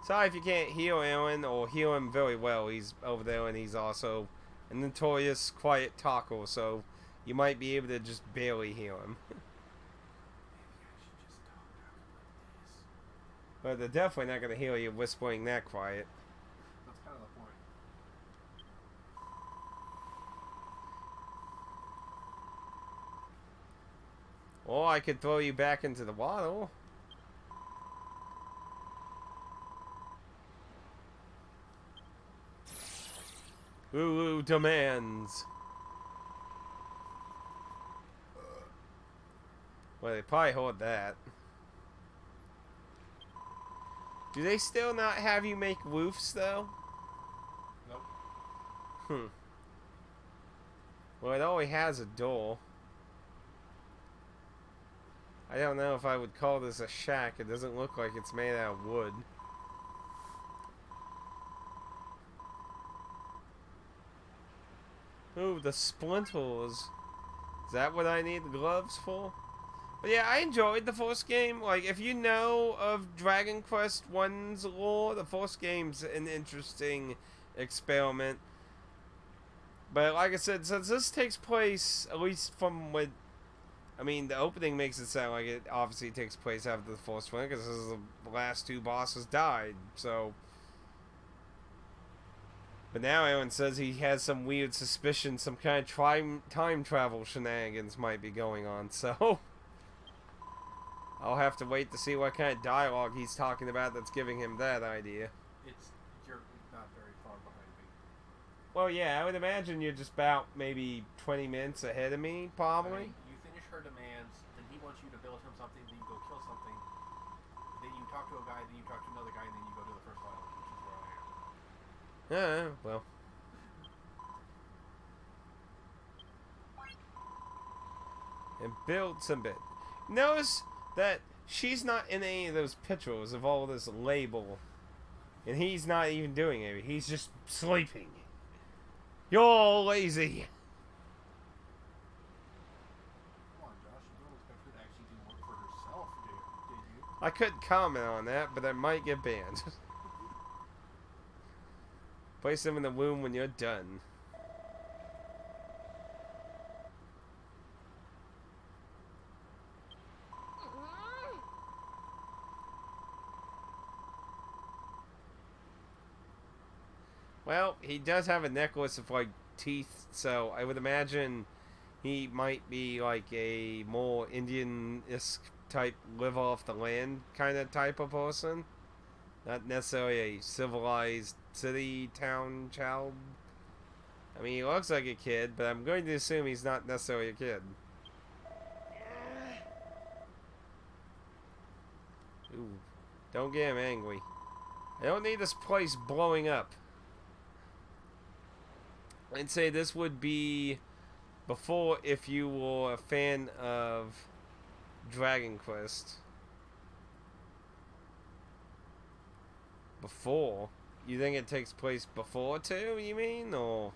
Sorry if you can't heal Aaron, or heal him very well. He's over there and he's also a notorious quiet talker, so you might be able to just barely heal him. But they're definitely not going to heal you whispering that quiet. That's kind of the point. Or I could throw you back into the water. Ooh, demands. Well, they probably heard that. Do they still not have you make roofs, though? Nope. Well, it only has a door. I don't know if I would call this a shack. It doesn't look like it's made out of wood. Ooh, the splinters. Is that what I need the gloves for? But yeah, I enjoyed the first game. Like, if you know of Dragon Quest One's lore, the first game's an interesting experiment. But like I said, since this takes place, at least from what... I mean, the opening makes it sound like it obviously takes place after the first one, because the last two bosses died, so... But now everyone says he has some weird suspicion, some kind of time travel shenanigans might be going on, so... I'll have to wait to see what kind of dialogue he's talking about that's giving him that idea. You're not very far behind me. Well, yeah, I would imagine you're just about maybe 20 minutes ahead of me, probably. You finish her demands, then he wants you to build him something, then you go kill something, then you talk to a guy, then you talk to another guy, and then you go to the first island, which is where I am. Well. And build some bit. Notice that she's not in any of those pictures of all this label. And he's not even doing it. He's just sleeping. You're lazy. Come on, Josh. You don't expect her to actually do work for herself, did you? I couldn't comment on that, but I might get banned. Place them in the womb when you're done. Well, he does have a necklace of, like, teeth, so I would imagine he might be, like, a more Indian-esque type, live off the land kind of type of person. Not necessarily a civilized city, town child. I mean, he looks like a kid, but I'm going to assume he's not necessarily a kid. Ooh, don't get him angry. I don't need this place blowing up. I'd say this would be before if you were a fan of Dragon Quest. Before? You think it takes place before too, you mean? Or...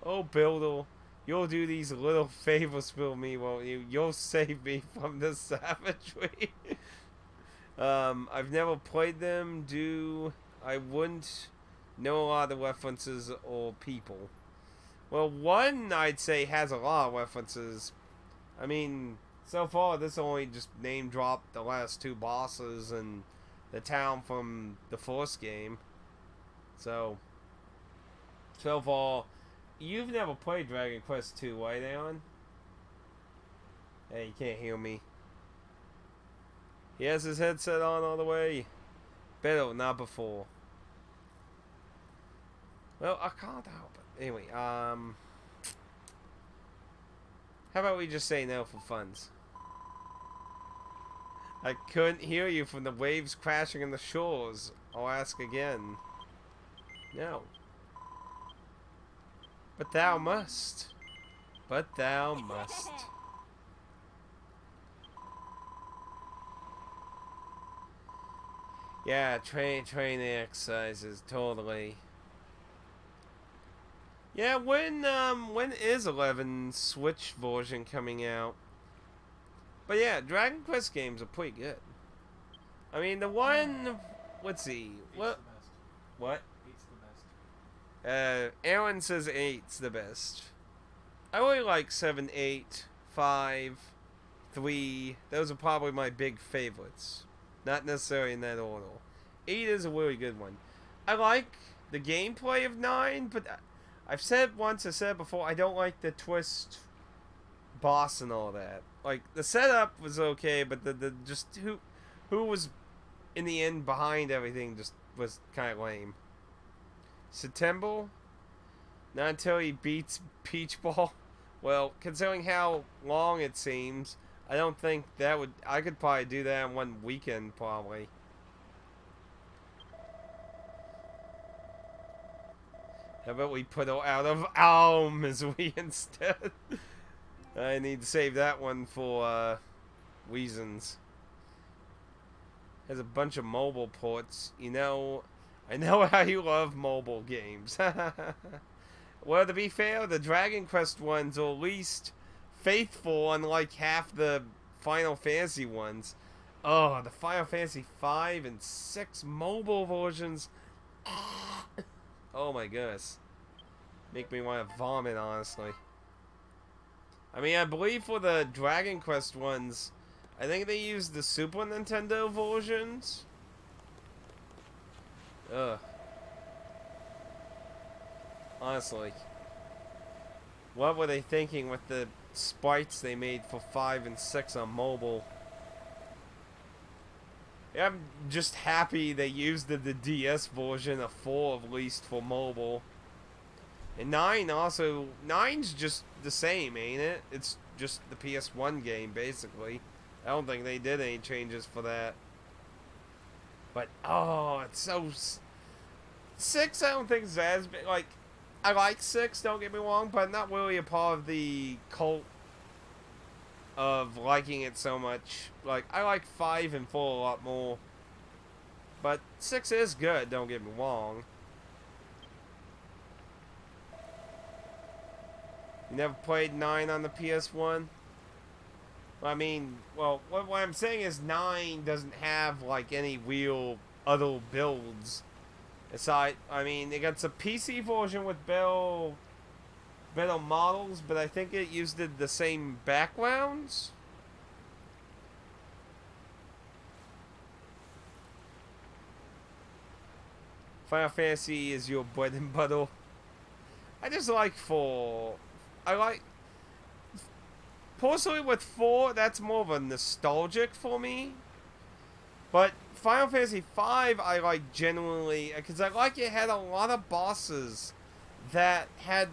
Oh, Builder, you'll do these little favors for me, won't you? You'll save me from the savagery. I've never played them. I wouldn't know a lot of references or people. Well, one I'd say has a lot of references. I mean, so far this only just name dropped the last two bosses and the town from the first game. So far, you've never played Dragon Quest 2, right, Alan? Hey, you can't hear me. He has his headset on all the way. Better, not before. Well, I can't help it. Anyway, how about we just say no for funds? I couldn't hear you from the waves crashing on the shores. I'll ask again. No. But thou must. But thou must. Yeah, training exercises, totally. Yeah, when is 11 Switch version coming out? But yeah, Dragon Quest games are pretty good. I mean, the one, let's see, what? What? 8's the best. Aaron says 8's the best. I really like 7, 8, 5, 3. Those are probably my big favorites. Not necessarily in that order. 8 is a really good one. I like the gameplay of 9, but I've said once, I said before, I don't like the twist boss and all that. Like, the setup was okay, but the just who was in the end behind everything just was kind of lame. September? Not until he beats Peach Ball. Well, considering how long it seems, I don't think that would... I could probably do that in one weekend, probably. How about we put her out of Almswe instead? I need to save that one for reasons. Has a bunch of mobile ports. You know, I know how you love mobile games. Well, to be fair, the Dragon Quest ones are at least faithful, unlike half the Final Fantasy ones. Oh, the Final Fantasy 5 and 6 mobile versions. Oh my goodness. Make me want to vomit, honestly. I mean, I believe for the Dragon Quest ones, I think they used the Super Nintendo versions. Ugh. Honestly. What were they thinking with the sprites they made for 5 and 6 on mobile? Yeah, I'm just happy they used the DS version of 4 at least for mobile. And 9 also... 9's just the same, ain't it? It's just the PS1 game, basically. I don't think they did any changes for that. But, oh, it's so... 6, I don't think is as big. Like, I like 6, don't get me wrong, but I'm not really a part of the cult of liking it so much. Like, I like 5 and 4 a lot more. But 6 is good, don't get me wrong. You never played 9 on the PS1? I mean, well, what I'm saying is 9 doesn't have, like, any real other builds. Aside, I mean, it got a PC version with better models, but I think it used the same backgrounds. Final Fantasy is your bread and butter. I just like 4. I like... Personally, with 4, that's more of a nostalgic for me. But Final Fantasy 5, I like genuinely... Because I like it had a lot of bosses that had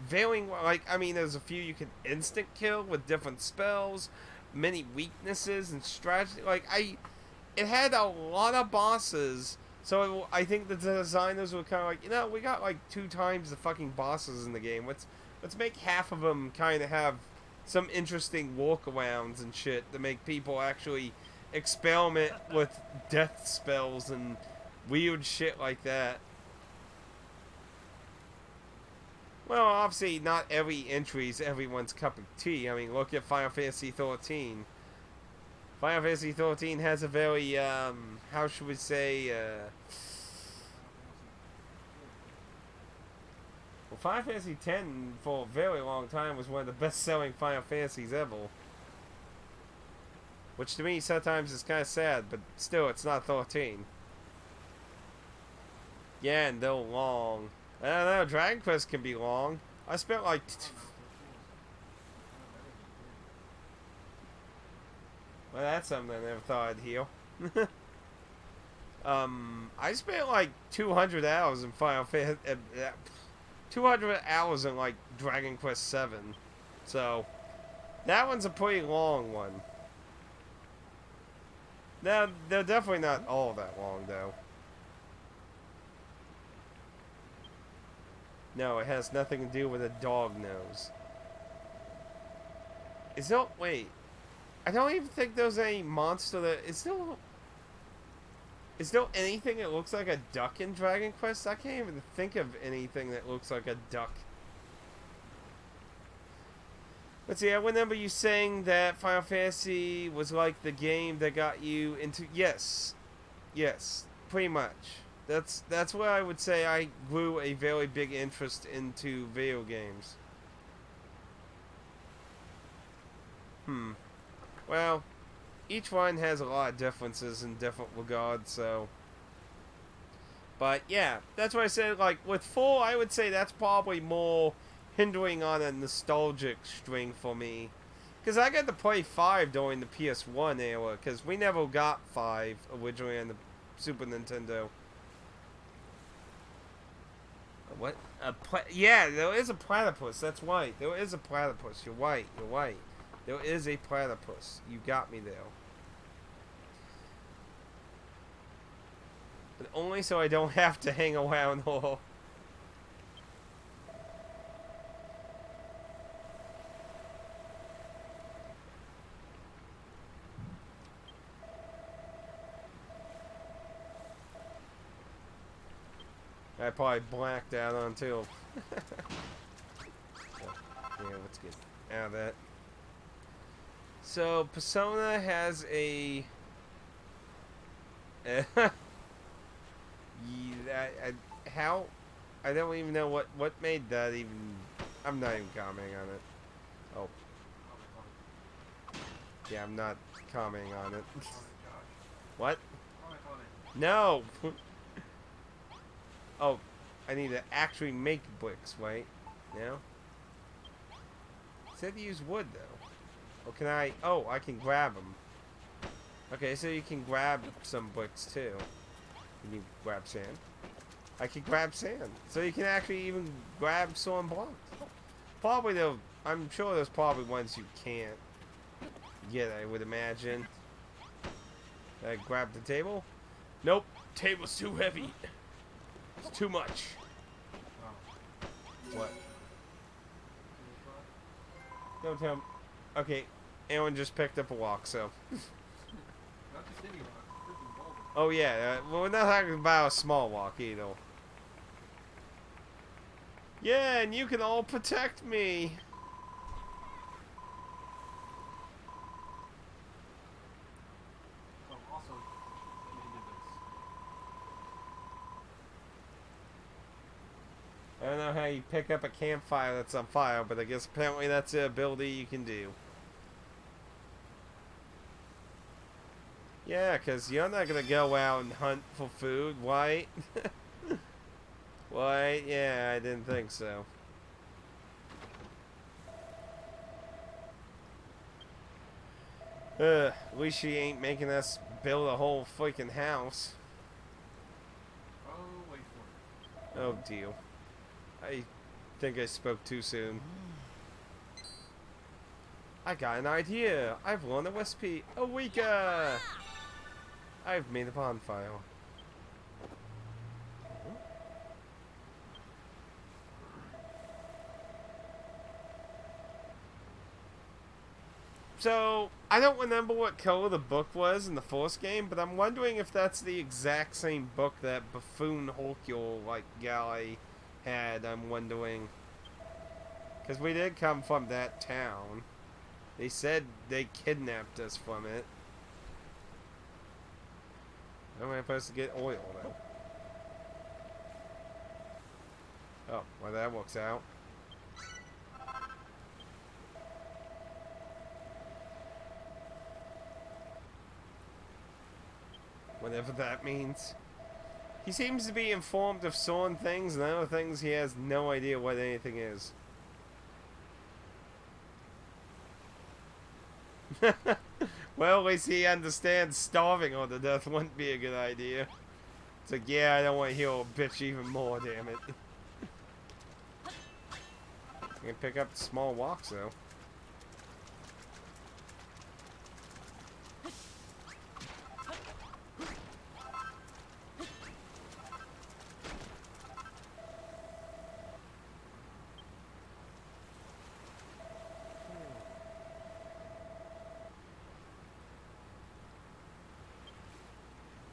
varying... Like, I mean, there's a few you can instant kill with different spells, many weaknesses and strategy. Like, it had a lot of bosses... So I think the designers were kind of like, you know, we got like 2 times the fucking bosses in the game. Let's make half of them kind of have some interesting workarounds and shit to make people actually experiment with death spells and weird shit like that. Well, obviously not every entry is everyone's cup of tea. I mean, look at Final Fantasy 13. Final Fantasy 13 has a very, how should we say, well, Final Fantasy 10 for a very long time was one of the best-selling Final Fantasies ever. Which to me sometimes is kind of sad, but still, it's not 13. Yeah, and they're long. I don't know, Dragon Quest can be long. I spent like... Well, that's something I never thought I'd heal. I spent like 200 hours in Final Fantasy... 200 hours in like Dragon Quest 7. So, that one's a pretty long one. They're definitely not all that long, though. No, it has nothing to do with a dog nose. Is there... Wait. I don't even think there's any monster that... Is there anything that looks like a duck in Dragon Quest? I can't even think of anything that looks like a duck. Let's see, I remember you saying that Final Fantasy was like the game that got you into... Yes. Yes, pretty much. That's where I would say I grew a very big interest into video games. Well, each one has a lot of differences in different regards, so... But, yeah, that's why I said, like, with 4, I would say that's probably more hindering on a nostalgic string for me. Because I got to play 5 during the PS1 era, because we never got 5 originally on the Super Nintendo. What? Yeah, there is a platypus, that's right. There is a platypus, you're right, you're right. There is a platypus. You got me there. But only so I don't have to hang around all. I probably blacked out on too. Yeah, let's get out of that. So Persona has a. How? I don't even know what made that even. I'm not even commenting on it. Oh, yeah, I'm not commenting on it. What? No. Oh, I need to actually make bricks, right? Now. Said to use wood though. Or can I? Oh, I can grab them. Okay, so you can grab some bricks too. Can you grab sand? I can grab sand. So you can actually even grab some blocks. Probably though, I'm sure there's probably ones you can't get, I would imagine. I grab the table? Nope. Table's too heavy. It's too much. What? Don't tell me. Okay, Aaron just picked up a walk, so. Not just any rock, freaking boulder. Oh yeah, well, we're not talking about a small walk either. Yeah, and you can all protect me. Oh, also, let me do this. I don't know how you pick up a campfire that's on fire, but I guess apparently that's an ability you can do. Yeah, because you're not going to go out and hunt for food, right? Right? Yeah, I didn't think so. At least she ain't making us build a whole freaking house. Oh, wait for it. Oh, dear. I think I spoke too soon. I got an idea. I've learned a recipe. Eureka! I've made a bonfire. So, I don't remember what color the book was in the first game, but I'm wondering if that's the exact same book that Buffoon Hercule, like, guy had, I'm wondering. Because we did come from that town. They said they kidnapped us from it. How am I supposed to get oil, though? Oh, well, that works out. Whatever that means. He seems to be informed of certain things, and other things he has no idea what anything is. Well, at least he understands starving or to death wouldn't be a good idea. It's like, yeah, I don't want to hear a bitch even more, damn it. I can pick up small walks, though.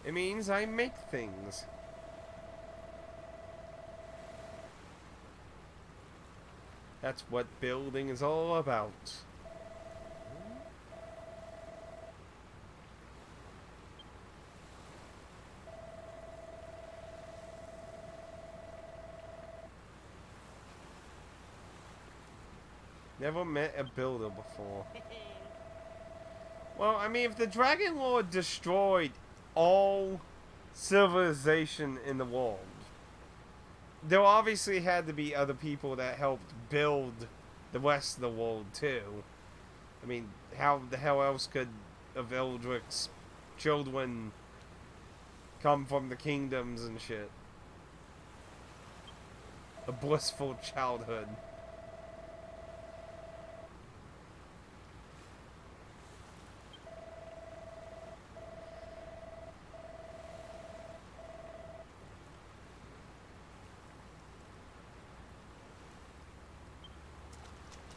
It means I make things. That's what building is all about. Never met a builder before. Well, I mean, if the Dragon Lord destroyed all civilization in the world, there obviously had to be other people that helped build the rest of the world too. I mean, how the hell else could of Eldric's children come from the kingdoms and shit? A blissful childhood.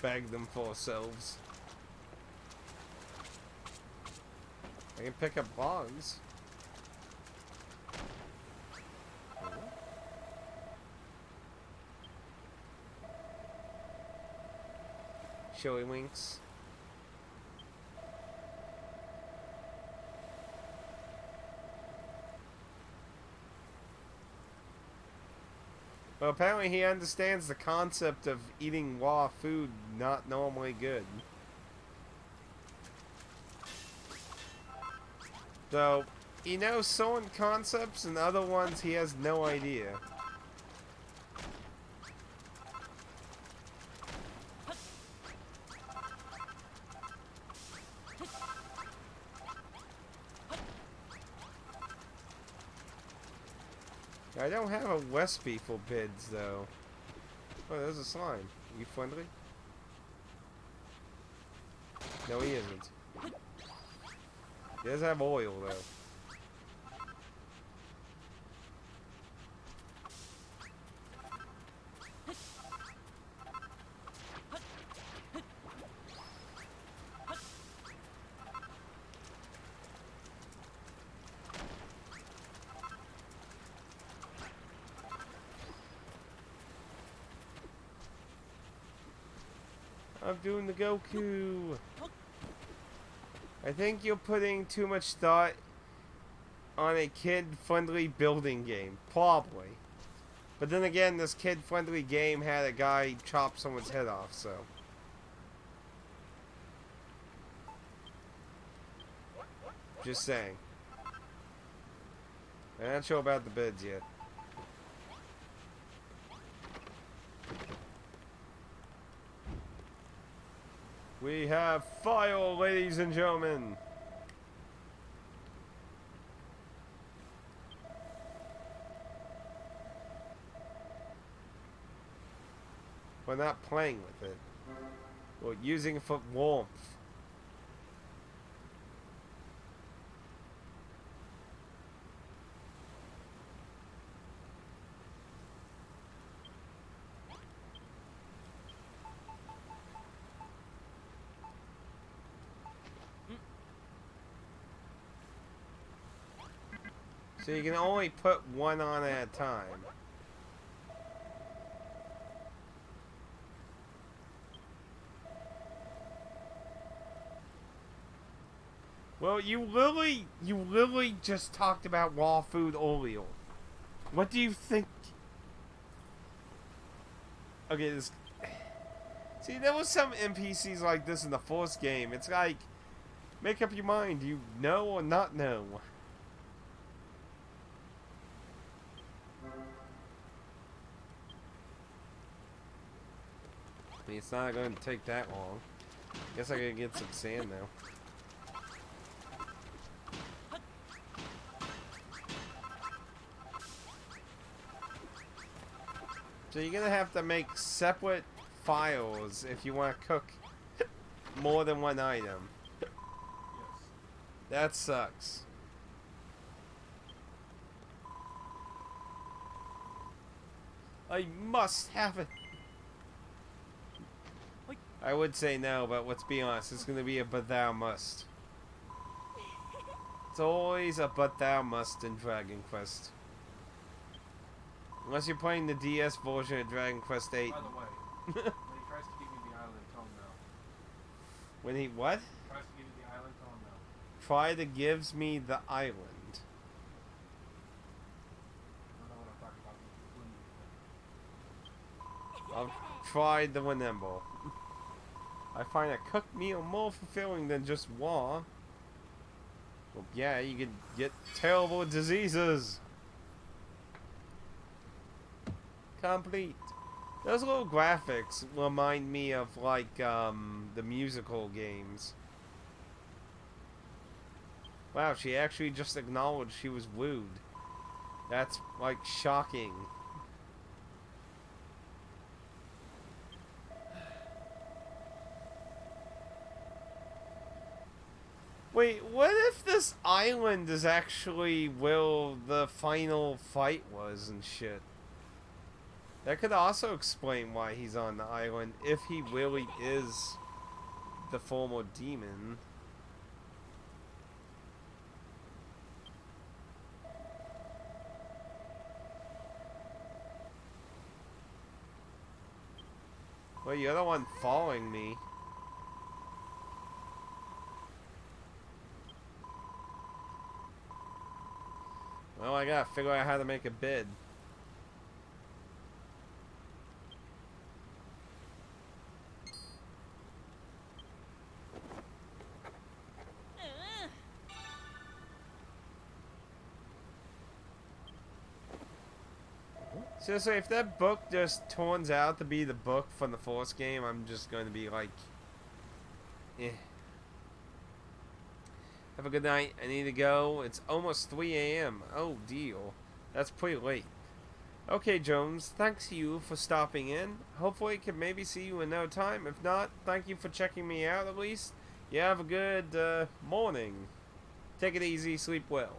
Bag them for ourselves. I can pick up logs. Chili winks. Well, apparently he understands the concept of eating raw food not normally good. So, he knows certain concepts and other ones he has no idea. I don't have a recipe for bids, though. Oh, there's a slime. You friendly? No, he isn't. He does have oil, though. I'm doing the Goku. I think you're putting too much thought on a kid-friendly building game. Probably. But then again, this kid-friendly game had a guy chop someone's head off, so. Just saying. I'm not sure about the bids yet. We have fire, ladies and gentlemen. We're not playing with it. We're using it for warmth. So you can only put one on at a time. Well, you literally just talked about raw food oil. What do you think? Okay, this. See, there was some NPCs like this in the first game. It's like, make up your mind. Do you know or not know? I mean, it's not going to take that long. Guess I gotta get some sand now. So you're gonna have to make separate files if you want to cook more than one item. Yes. That sucks. I must have it. I would say no, but let's be honest, it's gonna be a but thou must. It's always a but thou must in Dragon Quest. Unless you're playing the DS version of Dragon Quest 8. By the way, when he tries to give me the island, tell him no. When he what? Tries to give me the island, tell him no. Try to gives me the island. I don't know what I'm talking about. I've tried the Winembo. I find a cooked meal more fulfilling than just raw. Well, yeah, you could get terrible diseases. Complete. Those little graphics remind me of like the musical games. Wow, she actually just acknowledged she was wooed. That's like shocking. Wait, what if this island is actually where the final fight was and shit? That could also explain why he's on the island, if he really is the former demon. Well, you're the one following me. I gotta figure out how to make a bid. Seriously, if that book just turns out to be the book from the first game, I'm just going to be like, eh. Have a good night. I need to go. It's almost 3 a.m. Oh, deal. That's pretty late. Okay, Jones. Thanks to you for stopping in. Hopefully, I can maybe see you in no time. If not, thank you for checking me out at least. You have a good morning. Take it easy. Sleep well.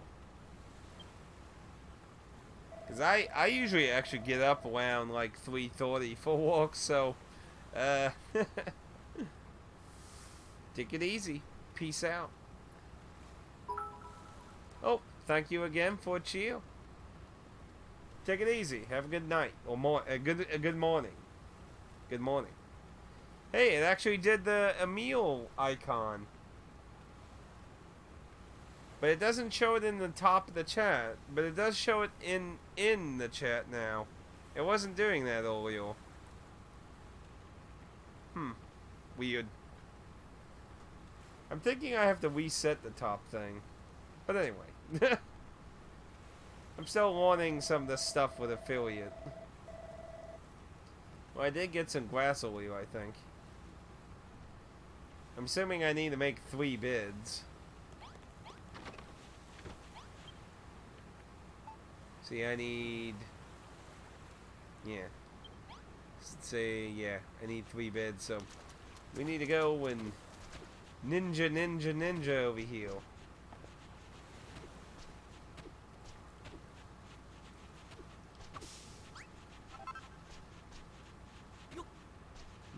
Because I usually actually get up around like 3:30 for work, so take it easy. Peace out. Oh, thank you again for a chill. Take it easy. Have a good night or a good morning. Good morning. Hey, it actually did the Emil icon. But it doesn't show it in the top of the chat. But it does show it in the chat now. It wasn't doing that earlier. Weird. I'm thinking I have to reset the top thing. But anyway. I'm still learning some of the stuff with Affiliate. Well, I did get some grass oil, I think. I'm assuming I need to make 3 bids. See, I need... Yeah. Let's say, yeah, I need 3 bids, so... We need to go and... Ninja over here.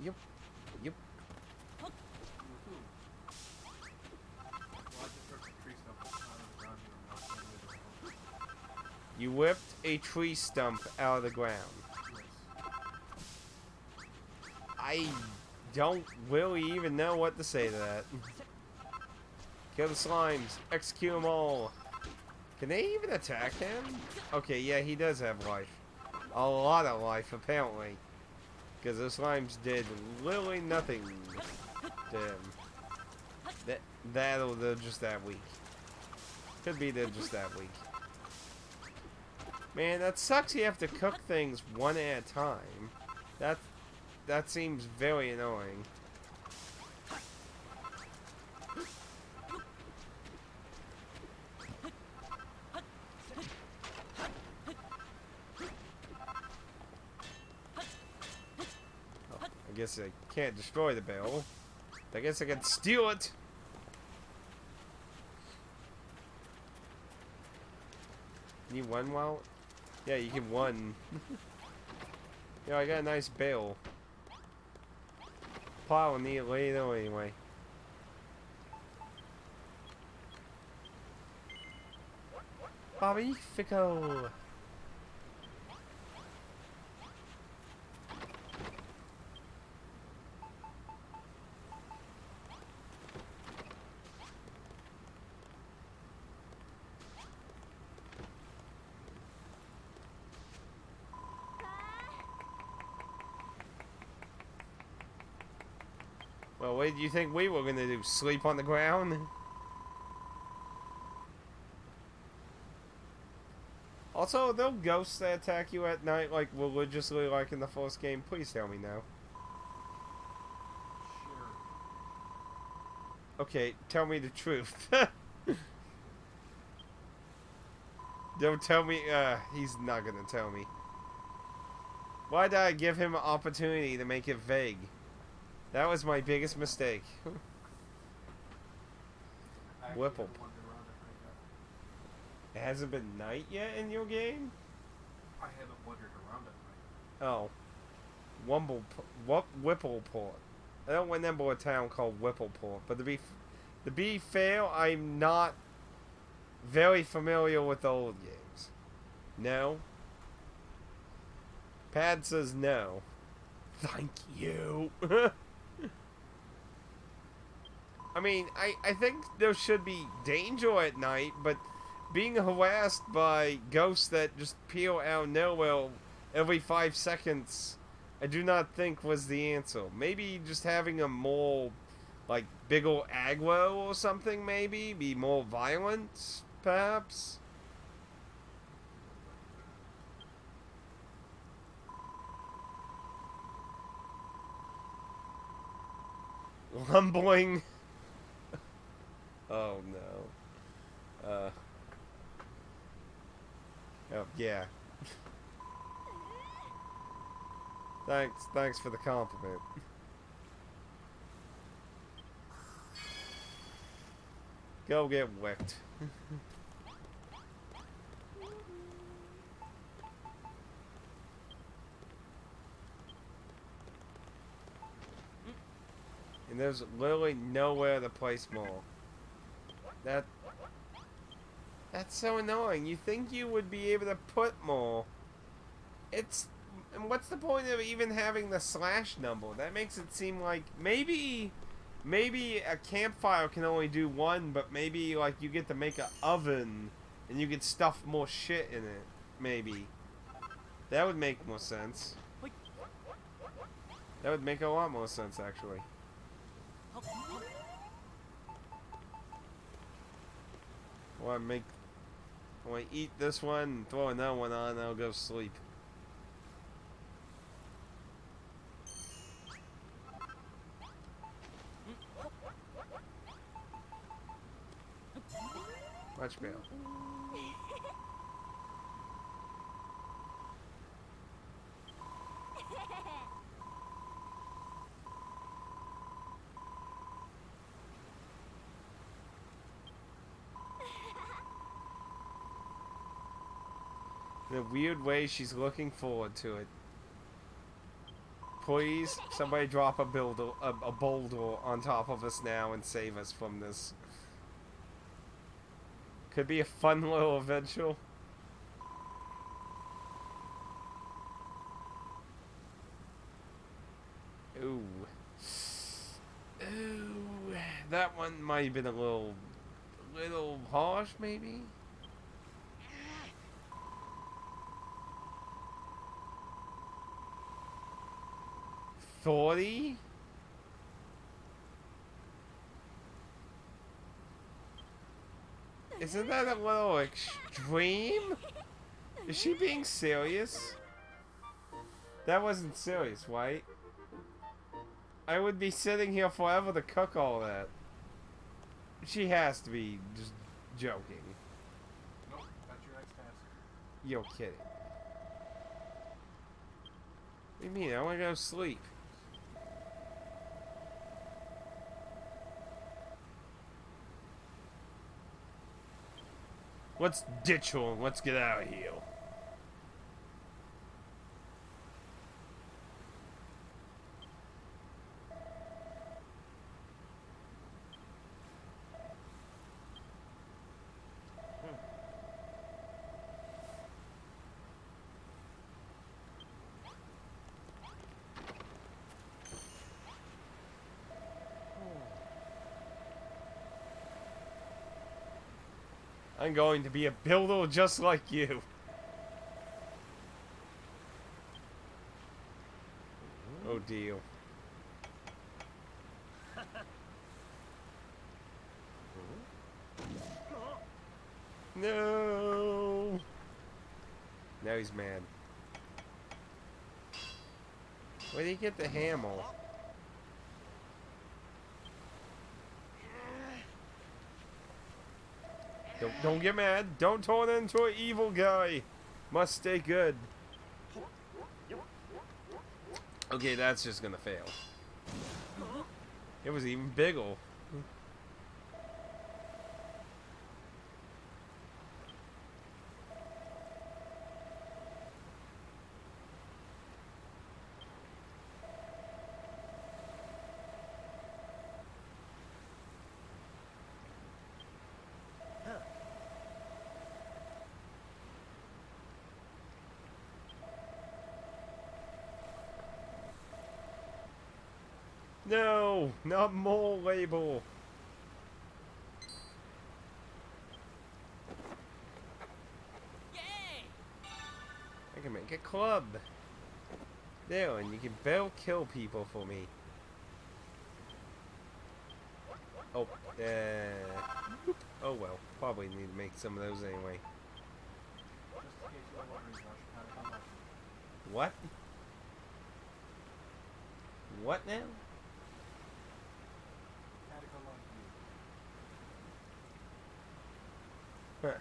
Yep. Yep. You whipped a tree stump out of the ground. I don't really even know what to say to that. Kill the slimes. Execute them all. Can they even attack him? Okay, yeah, he does have life. A lot of life, apparently. Because the slimes did literally nothing to him. Or they're just that weak. Could be they're just that weak. Man, that sucks you have to cook things one at a time. That seems very annoying. Oh, I guess I can't destroy the barrel. I guess I can steal it. Can you one while? Yeah, you can one. Yeah, I got a nice barrel. Probably need it later anyway. Bobby Fico. Well, what did you think we were gonna do? Sleep on the ground? Also, are there ghosts that attack you at night, like religiously, like in the first game? Please tell me no. Sure. Okay, tell me the truth. Don't tell me. He's not gonna tell me. Why did I give him an opportunity to make it vague? That was my biggest mistake. Whipple. It hasn't been night yet in your game? I haven't wandered around at night. Oh. Whippleport. I don't remember a town called Whippleport, but to be fair, I'm not very familiar with old games. No. Pad says no. Thank you. I mean, I think there should be danger at night, but being harassed by ghosts that just appear out of nowhere every 5 seconds, I do not think was the answer. Maybe just having a more, like, bigger aggro or something, maybe? Be more violent, perhaps? Lumbling. Oh, no. Oh, yeah. Thanks for the compliment. Go get wrecked. And there's literally nowhere to place more. That's so annoying. You think you would be able to put more. And what's the point of even having the slash number? That makes it seem like maybe a campfire can only do one, but maybe like you get to make an oven and you could stuff more shit in it. Maybe. That would make more sense. That would make a lot more sense, actually. Or I eat this one and throw another one on and I'll go sleep. Much better. In a weird way, she's looking forward to it. Please, somebody drop a boulder on top of us now and save us from this. Could be a fun little adventure. Ooh. Ooh. That one might have been a little harsh, maybe? 40? Isn't that a little extreme? Is she being serious? That wasn't serious, right? I would be sitting here forever to cook all that. She has to be just joking. Nope, that's your next task. You're kidding. What do you mean? I want to go sleep. Let's ditch her and let's get out of here. I'm going to be a builder just like you. Oh dear. No. Now he's mad. Where did he get the hammer? Don't get mad. Don't turn into an evil guy. Must stay good. Okay, that's just gonna fail. It was even bigger. No, not more label. Make a club. There, and you can better kill people for me. Oh, oh well. Probably need to make some of those anyway. Just in case you don't want to rewatch Atticusmj. What? What now? Atticusmj. Huh.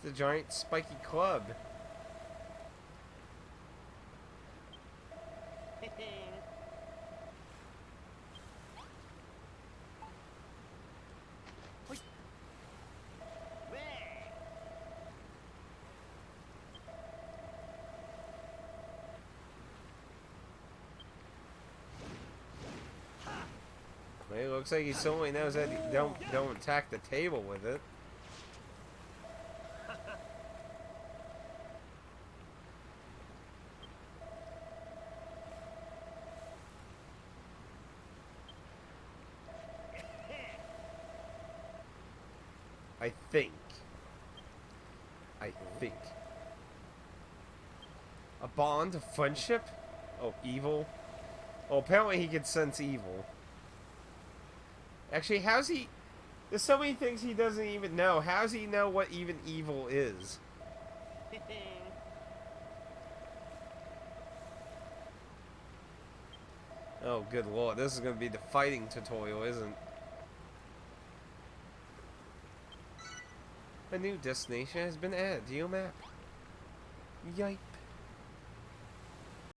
It's a giant spiky club. Well, it looks like he certainly knows that he don't attack the table with it. I think. A bond of friendship? Oh, evil? Oh, apparently he can sense evil. Actually, how's he... There's so many things he doesn't even know. How's he know what even evil is? Oh, good lord. This is going to be the fighting tutorial, isn't it? A new destination has been added to your map. Yikes.